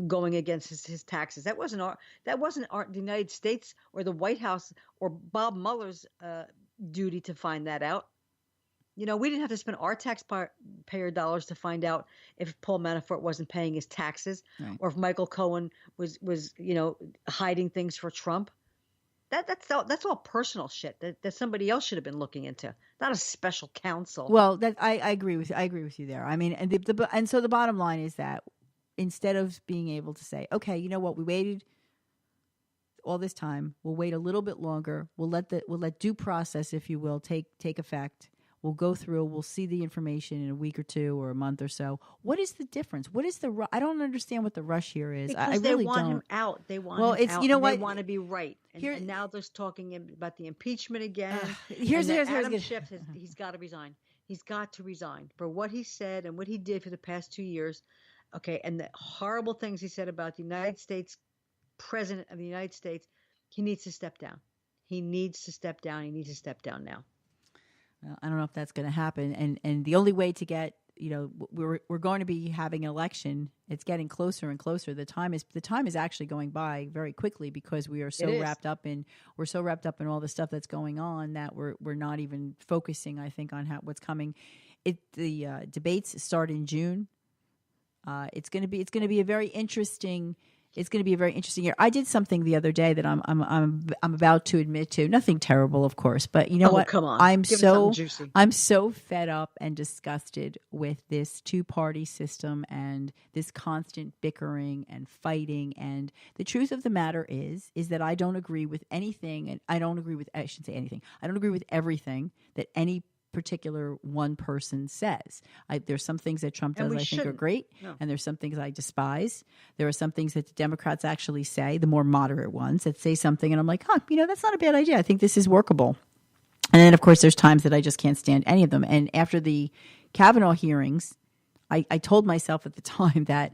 going against his taxes? That wasn't the United States or the White House or Bob Mueller's duty to find that out. We didn't have to spend our taxpayer dollars to find out if Paul Manafort wasn't paying his taxes,
right,
or if Michael Cohen was hiding things for Trump. That's all personal shit that somebody else should have been looking into, not a special counsel.
Well, I agree with you there. I mean, and so the bottom line is that instead of being able to say, okay, you know what, we waited all this time, we'll wait a little bit longer. We'll let due process, if you will, take effect. We'll go through. We'll see the information in a week or two or a month or so. What is the difference? What is I don't understand what the rush here is.
Because
I really
they want
don't.
him out. They want
him
out.
You know what?
They want to be right. And now they're talking about the impeachment again.
Here's
Adam Schiff. He's got to resign. He's got to resign for what he said and what he did for the past 2 years. Okay, and the horrible things he said about the United States, President of the United States. He needs to step down. He needs to step down. He needs to step down now.
Well, I don't know if that's going to happen. And the only way to get, we're going to be having an election. It's getting closer and closer. The time is actually going by very quickly because we are so wrapped up in all the stuff that's going on that we're not even focusing, I think, on what's coming. The debates start in June. It's going to be a very interesting. It's going to be a very interesting year. I did something the other day that I'm about to admit to. Nothing terrible, of course, but you know what?
Come on.
I'm
Give us something juicy.
I'm so fed up and disgusted with this two-party system and this constant bickering and fighting. And the truth of the matter is that I don't agree with anything, and I don't agree with everything that any particular one person says. There's some things that Trump does I think are great, and there's some things I despise. There are some things that the Democrats actually say, the more moderate ones, that say something, and I'm like, that's not a bad idea. I think this is workable. And then, of course, there's times that I just can't stand any of them. And after the Kavanaugh hearings, I told myself at the time that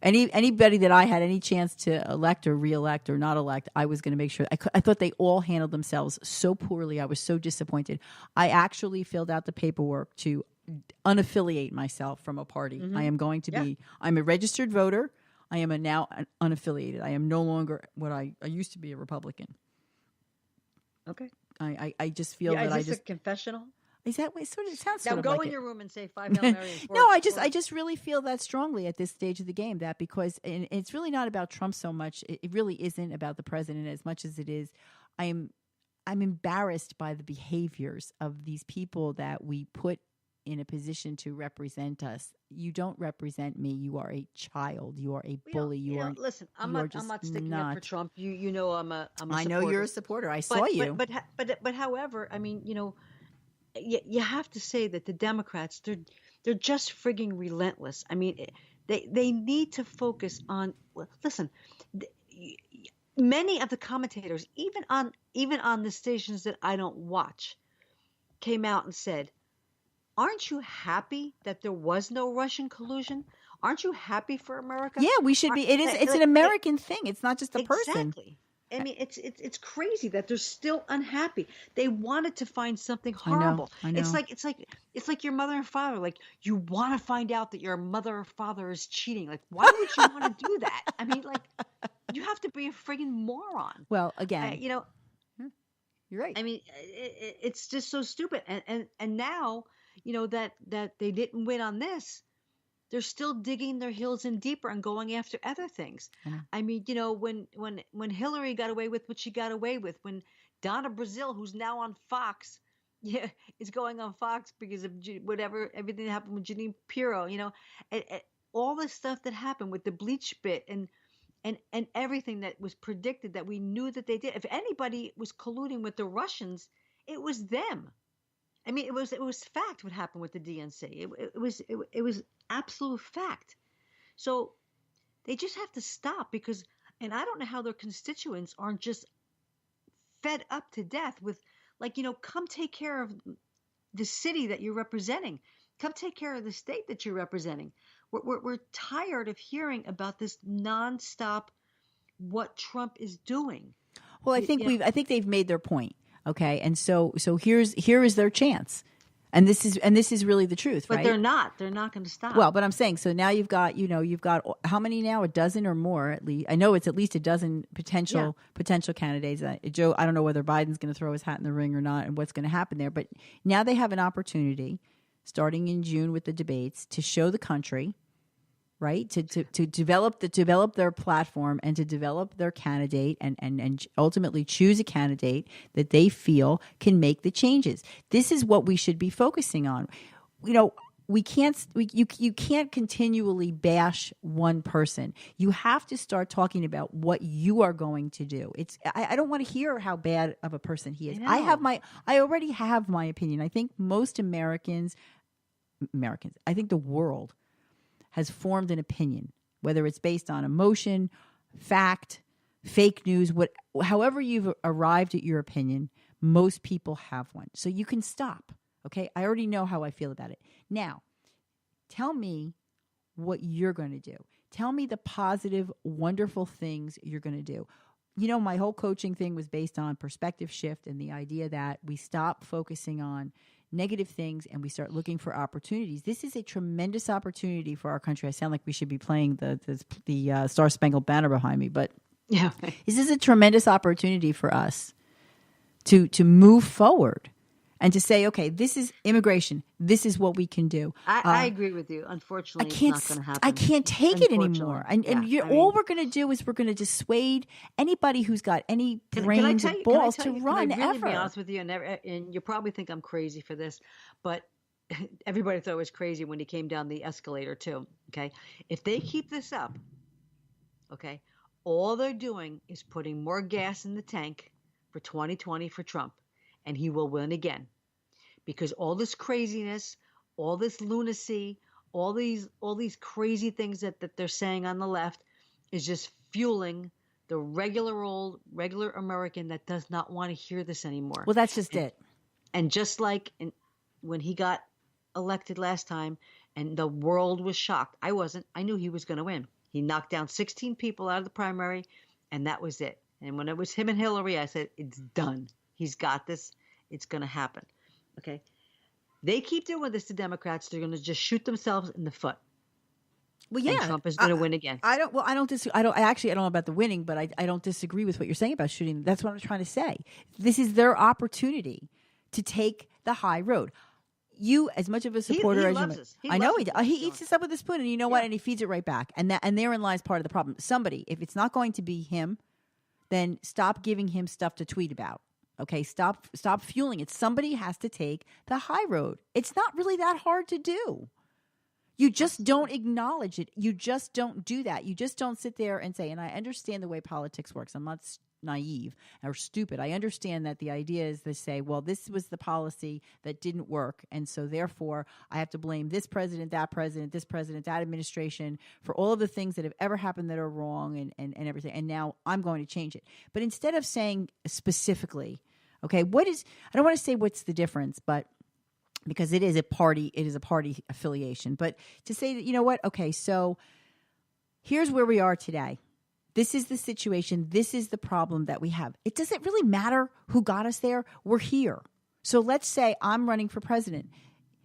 Anybody that I had any chance to elect or reelect or not elect, I was going to make sure. I thought they all handled themselves so poorly. I was so disappointed. I actually filled out the paperwork to unaffiliate myself from a party. I am going to be. I'm a registered voter. I am now unaffiliated. I am no longer what I used to be, a Republican.
Okay.
I just feel that
is this a confessional?
Is that way? Sort of, it sounds
Now
sort of
go
like
in
it.
your room and say 5 Hail Marys.
No, I just really feel that strongly at this stage of the game, that because and it's really not about Trump so much. It really isn't about the president as much as it is. I'm embarrassed by the behaviors of these people that we put in a position to represent us. You don't represent me. You are a child. You are a bully.
Listen, I'm
you are
not sticking
not.
up for Trump. You know I'm a
I know
supporter.
you're a supporter. I saw you.
But however, I mean, you have to say that the Democrats, they're just frigging relentless. I mean, they need to focus on. Listen, many of the commentators, even on the stations that I don't watch, came out and said, "Aren't you happy that there was no Russian collusion? Aren't you happy for America?"
Yeah, we should be. It's an American thing. It's not just a person.
Exactly. I mean, it's crazy that they're still unhappy. They wanted to find something horrible.
I know.
It's like your mother and father. Like, you want to find out that your mother or father is cheating. Like, why would you want to do that? I mean, like, you have to be a friggin' moron.
Well, again,
you're
right.
I mean, it's just so stupid. And now, that they didn't win on this, they're still digging their heels in deeper and going after other things. I mean, when Hillary got away with what she got away with, when Donna Brazile, who's now on Fox, is going on Fox because of everything that happened with Jeanine Pirro, and all the stuff that happened with the bleach bit and everything that was predicted that we knew that they did. If anybody was colluding with the Russians, it was them. I mean, it was fact what happened with the DNC. It was absolute fact. So they just have to stop because, and I don't know how their constituents aren't just fed up to death with, like, come take care of the city that you're representing. Come take care of the state that you're representing. We're tired of hearing about this nonstop what Trump is doing.
Well, I think they've made their point. Okay, and so here is their chance, and this is really the truth,
but
right?
They're not going to stop.
Well, but I'm saying, so now you've got how many now? A dozen or more at least. I know it's at least a dozen potential candidates. Joe, I don't know whether Biden's going to throw his hat in the ring or not, and what's going to happen there. But now they have an opportunity, starting in June with the debates, to show the country, right, to develop their platform and to develop their candidate and ultimately choose a candidate that they feel can make the changes. This is what we should be focusing on. You can't continually bash one person. You have to start talking about what you are going to do. I don't want to hear how bad of a person he is. I already have my opinion. I think most Americans, I think the world has formed an opinion, whether it's based on emotion, fact, fake news, however you've arrived at your opinion, most people have one. So you can stop, okay? I already know how I feel about it. Now, tell me what you're going to do. Tell me the positive, wonderful things you're going to do. My whole coaching thing was based on perspective shift and the idea that we stop focusing on negative things and we start looking for opportunities. This is a tremendous opportunity for our country. I sound like we should be playing the Star Spangled Banner behind me, but
yeah,
this is a tremendous opportunity for us to move forward and to say, okay, this is immigration. This is what we can do.
I agree with you. Unfortunately, it's not going to happen.
I can't take it anymore. All we're going to do is we're going to dissuade anybody who's got any brains and balls to run
can I really
ever.
Be honest with you, and you probably think I'm crazy for this, but everybody thought it was crazy when he came down the escalator too. Okay, if they keep this up, okay, all they're doing is putting more gas in the tank for 2020 for Trump. And he will win again, because all this craziness, all this lunacy, all these crazy things that they're saying on the left is just fueling the regular American that does not want to hear this anymore.
Well, that's just it.
And just like when he got elected last time, and the world was shocked. I wasn't. I knew he was going to win. He knocked down 16 people out of the primary, and that was it. And when it was him and Hillary, I said, it's done. He's got this. It's going to happen. Okay. They keep doing this to Democrats. They're going to just shoot themselves in the foot.
Well, yeah,
and Trump is going to win again.
I don't know about the winning, but I don't disagree with what you're saying about shooting. That's what I'm trying to say. This is their opportunity to take the high road. You, as much of a supporter as
loves
you,
us.
I know he eats this up with a spoon, and you know what? And he feeds it right back. And therein lies part of the problem. Somebody, if it's not going to be him, then stop giving him stuff to tweet about. Okay, stop fueling it. Somebody has to take the high road. It's not really that hard to do. You just don't acknowledge it. You just don't do that. You just don't sit there and say, and I understand the way politics works. I'm not naive or stupid. I understand that the idea is to say, well, this was the policy that didn't work, and so therefore I have to blame this president, that administration for all of the things that have ever happened that are wrong and everything, and now I'm going to change it. But instead of saying specifically, okay, I don't want to say what's the difference, but because it is a party affiliation, but to say that, you know what, okay, so here's where we are today. This is the situation. This is the problem that we have. It doesn't really matter who got us there. We're here. So let's say I'm running for president.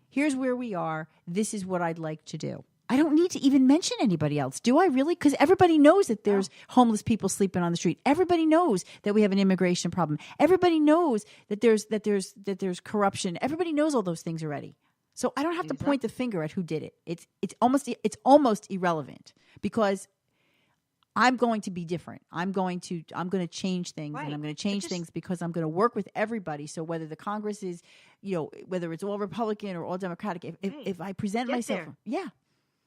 Here's where we are. This is what I'd like to do. I don't need to even mention anybody else. Do I really? Because everybody knows that there's homeless people sleeping on the street. Everybody knows that we have an immigration problem. Everybody knows that there's corruption. Everybody knows all those things already. So I don't have to point the finger at who did it. It's almost irrelevant because I'm going to be different. I'm going to change things, right. And I'm going to change things because I'm going to work with everybody. So whether the Congress is, whether it's all Republican or all Democratic, if I present myself,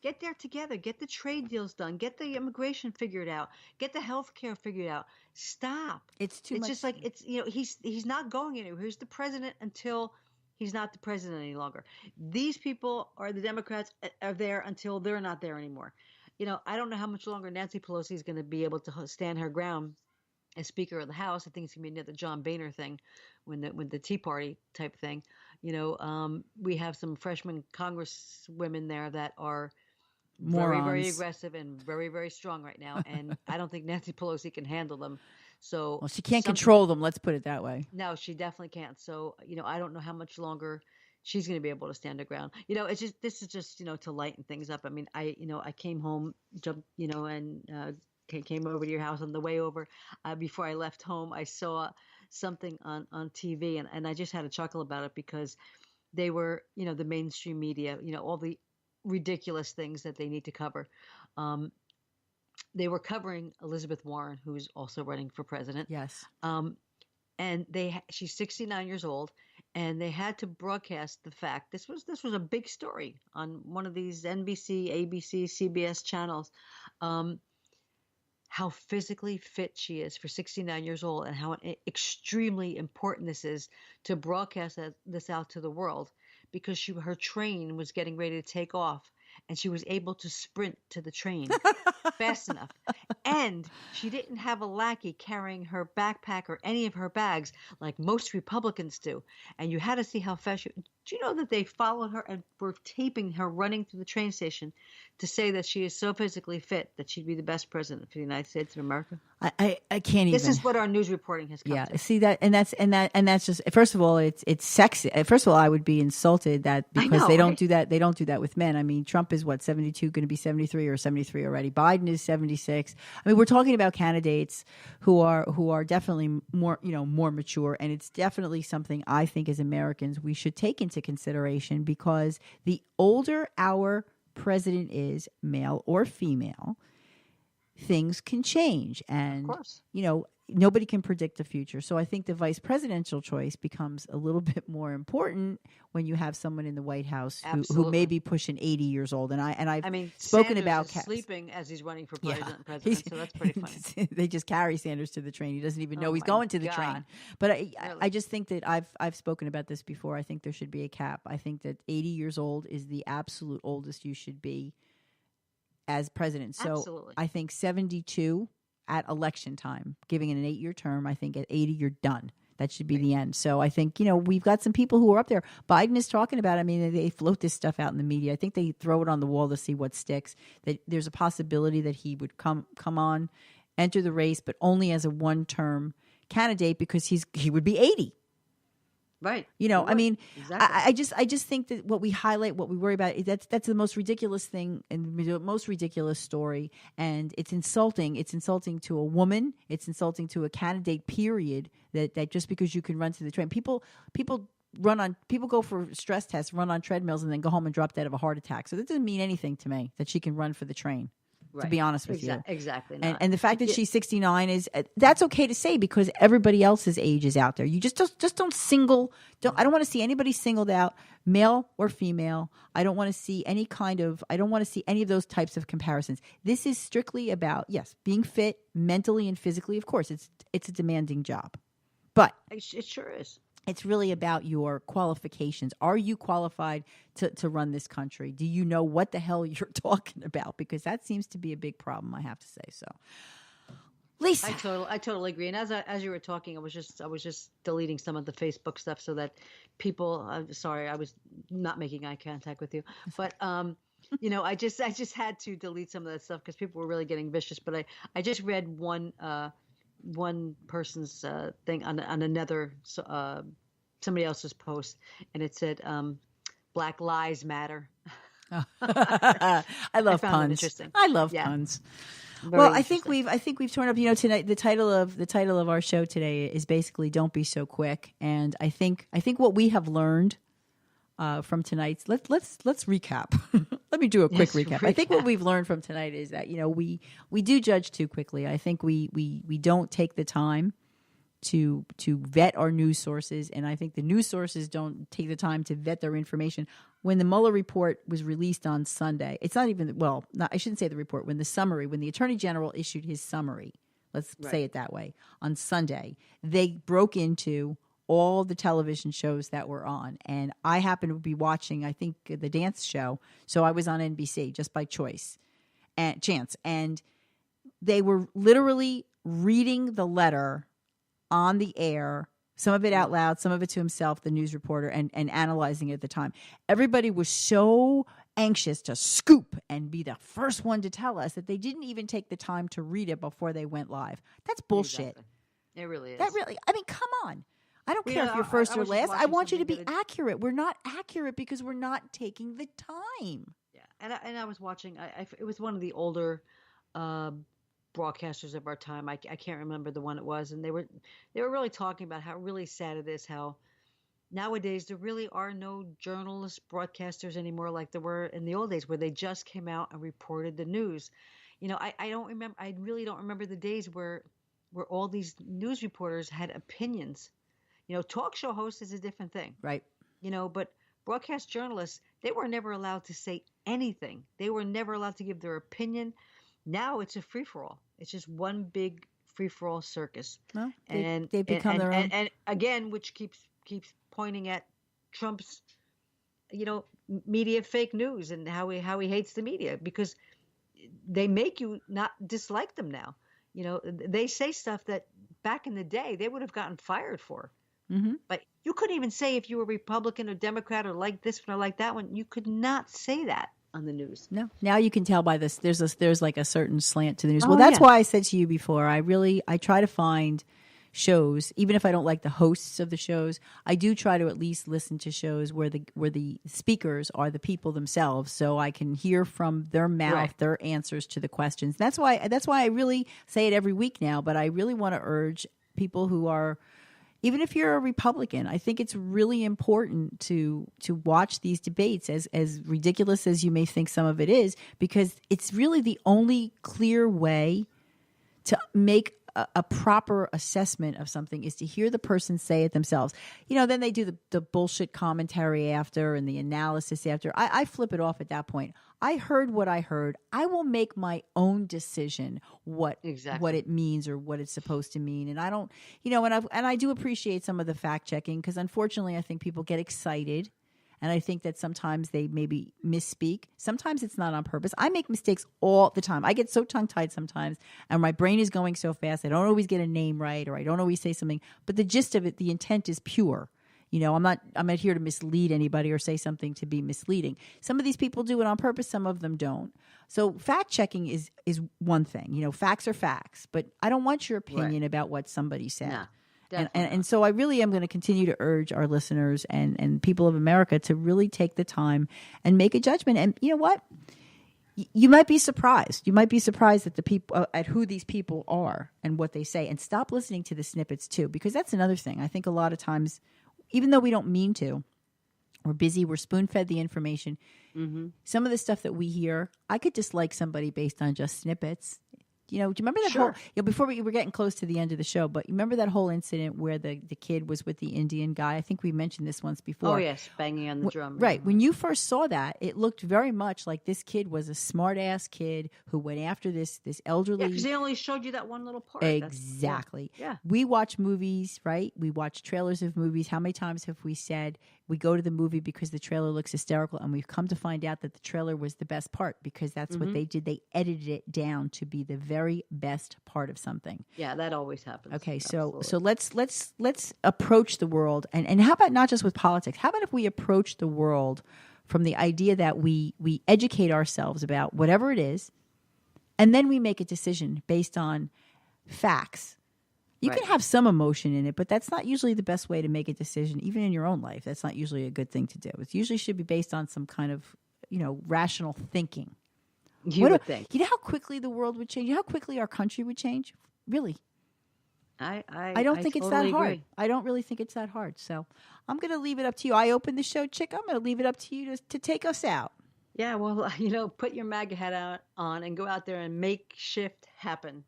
get there together. Get the trade deals done. Get the immigration figured out. Get the health care figured out. Stop.
It's too much.
It's just like he's not going anywhere. He's the president until he's not the president any longer. These people are the Democrats are there until they're not there anymore. I don't know how much longer Nancy Pelosi is going to be able to stand her ground as Speaker of the House. I think it's going to be another John Boehner thing when the Tea Party type thing. We have some freshman Congresswomen there that are very, very aggressive and very, very strong right now. And I don't think Nancy Pelosi can handle them. So
she can't control them. Let's put it that way.
No, she definitely can't. So, I don't know how much longer she's going to be able to stand her ground. This is just, to lighten things up. I mean, I came home, jumped, and came over to your house on the way over. Before I left home, I saw something on TV and I just had a chuckle about it because they were, the mainstream media, all the ridiculous things that they need to cover. They were covering Elizabeth Warren, who's also running for president.
Yes.
And she's 69 years old. And they had to broadcast the fact this was a big story on one of these NBC, ABC, CBS channels, how physically fit she is for 69 years old and how extremely important this is to broadcast this out to the world because her train was getting ready to take off and she was able to sprint to the train fast enough. And she didn't have a lackey carrying her backpack or any of her bags like most Republicans do. And you had to see how fast do you know that they followed her and were taping her running through the train station to say that she is so physically fit that she'd be the best president for the United States of America?
I can't even.
This is what our news reporting has come to.
Yeah, see that, and that's just. First of all, it's sexy. First of all, I would be insulted that because they don't do that. They don't do that with men. I mean, Trump is 72, going to be 73 or 73 already. Biden is 76. I mean, we're talking about candidates who are definitely more mature, and it's definitely something I think as Americans we should take into consideration because the older our president is, male or female, things can change, and nobody can predict the future. So I think the vice presidential choice becomes a little bit more important when you have someone in the White House who may be pushing 80 years old. And I've spoken
Sanders
about
is sleeping as he's running for president. So that's pretty funny.
They just carry Sanders to the train. He doesn't even know he's going to the train. But I just think that I've spoken about this before. I think there should be a cap. I think that 80 years old is the absolute oldest you should be as president. So
Absolutely.
I think 72 at election time, giving it an 8-year term. I think at 80 you're done. That should be the end. So I think, we've got some people who are up there. Biden is talking about, they float this stuff out in the media. I think they throw it on the wall to see what sticks. That there's a possibility that he would come on, enter the race, but only as a one-term candidate because he would be 80.
Right.
Exactly.
Exactly.
I just think that what we highlight, what we worry about, that's the most ridiculous thing and the most ridiculous story. And it's insulting. It's insulting to a woman. It's insulting to a candidate, period, that just because you can run to the train. People go for stress tests, run on treadmills, and then go home and drop dead of a heart attack. So that doesn't mean anything to me that she can run for the train.
Right.
To be honest with you.
Exactly.
And the fact that she's 69 that's okay to say because everybody else's age is out there. You just don't I don't want to see anybody singled out, male or female. I don't want to see any of those types of comparisons. This is strictly about, yes, being fit mentally and physically. Of course, it's a demanding job. But
it sure is.
It's really about your qualifications. Are you qualified to run this country? Do you know what the hell you're talking about? Because that seems to be a big problem, I have to say. So, Lisa,
I totally agree. And as you were talking, I was just deleting some of the Facebook stuff so that people. I'm sorry, I was not making eye contact with you, but I just had to delete some of that stuff because people were really getting vicious. But I just read one person's thing on another somebody else's post, and it said Black Lives Matter.
I love puns.
Interesting.
I love puns. Well, I think we've torn up. Tonight the title of our show today is basically "Don't Be So Quick," and I think what we have learned from tonight's let's recap. Let me do a quick recap. I think what we've learned from tonight is that we do judge too quickly. I think we don't take the time to vet our news sources, and I think the news sources don't take the time to vet their information. When the Mueller report was released on Sunday, it's not even I shouldn't say the report. When the Attorney General issued his summary, let's say it that way, on Sunday, they broke into all the television shows that were on. And I happened to be watching, I think, the dance show. So I was on NBC just by chance. And they were literally reading the letter on the air, some of it out loud, some of it to himself, the news reporter, and analyzing it at the time. Everybody was so anxious to scoop and be the first one to tell us that they didn't even take the time to read it before they went live. That's bullshit.
Exactly. It really is.
Come on. I don't care if you're first or last. I want you to be accurate. We're not accurate because we're not taking the time.
Yeah, and I was watching. It was one of the older broadcasters of our time. I can't remember the one it was, and they were really talking about how really sad it is how nowadays there really are no journalists, broadcasters anymore like there were in the old days where they just came out and reported the news. I don't remember. I really don't remember the days where all these news reporters had opinions. Talk show host is a different thing.
Right.
But broadcast journalists, they were never allowed to say anything. They were never allowed to give their opinion. Now it's a free-for-all. It's just one big free-for-all circus.
Well, they've become their own.
And again, which keeps pointing at Trump's, media fake news and how he hates the media because they make you not dislike them now. They say stuff that back in the day they would have gotten fired for.
Mm-hmm.
But you couldn't even say if you were Republican or Democrat or like this one or like that one. You could not say that on the news.
No. Now you can tell by this. There's like a certain slant to the news. Well, that's why I said to you before. I try to find shows, even if I don't like the hosts of the shows. I do try to at least listen to shows where the speakers are the people themselves, so I can hear from their mouth their answers to the questions. That's why I really say it every week now. But I really want to urge people who are. Even if you're a Republican, I think it's really important to watch these debates, as ridiculous as you may think some of it is, because it's really the only clear way to make a proper assessment of something is to hear the person say it themselves. Then they do the bullshit commentary after and the analysis after. I flip it off at that point. I heard what I heard. I will make my own decision what it means or what it's supposed to mean. And I don't, and I do appreciate some of the fact checking because unfortunately I think people get excited And I think that sometimes they maybe misspeak. Sometimes it's not on purpose. I make mistakes all the time. I get so tongue-tied sometimes, and my brain is going so fast. I don't always get a name right, or I don't always say something. But the gist of it, the intent is pure. I'm not here to mislead anybody or say something to be misleading. Some of these people do it on purpose. Some of them don't. So fact checking is one thing. Facts are facts, but I don't want your opinion about what somebody said.
No.
And so I really am going to continue to urge our listeners and people of America to really take the time and make a judgment. And you know what? You might be surprised. You might be surprised at the people, at who these people are and what they say. And stop listening to the snippets too, because that's another thing. I think a lot of times, even though we don't mean to, we're busy, we're spoon-fed the information. Mm-hmm. Some of the stuff that we hear, I could dislike somebody based on just snippets. Do you remember that whole, before we were getting close to the end of the show, but you remember that whole incident where the kid was with the Indian guy? I think we mentioned this once before.
Oh, yes, banging on the drum.
Right. When you first saw that, it looked very much like this kid was a smart-ass kid who went after this elderly.
Yeah, because they only showed you that one little part.
Exactly.
Yeah.
We watch movies, right? We watch trailers of movies. How many times have we said we go to the movie because the trailer looks hysterical, and we've come to find out that the trailer was the best part because that's what they did. They edited it down to be the very best part of something.
Yeah, that always happens.
Okay,
Absolutely.
so let's approach the world, and how about not just with politics? How about if we approach the world from the idea that we educate ourselves about whatever it is, and then we make a decision based on facts. You can have some emotion in it, but that's not usually the best way to make a decision, even in your own life. That's not usually a good thing to do. It usually should be based on some kind of, rational thinking.
You would think.
You know how quickly the world would change? You know how quickly our country would change? Really?
I
don't think it's that
totally
hard.
agree.
I don't really think it's that hard. So I'm going to leave it up to you. I opened the show, Chick. I'm going to leave it up to you to take us out.
Yeah, well, put your MAGA hat on and go out there and make shift happen.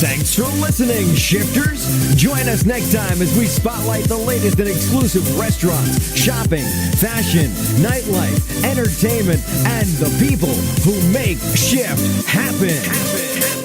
Thanks for listening, Shifters. Join us next time as we spotlight the latest in exclusive restaurants, shopping, fashion, nightlife, entertainment, and the people who make Shift happen.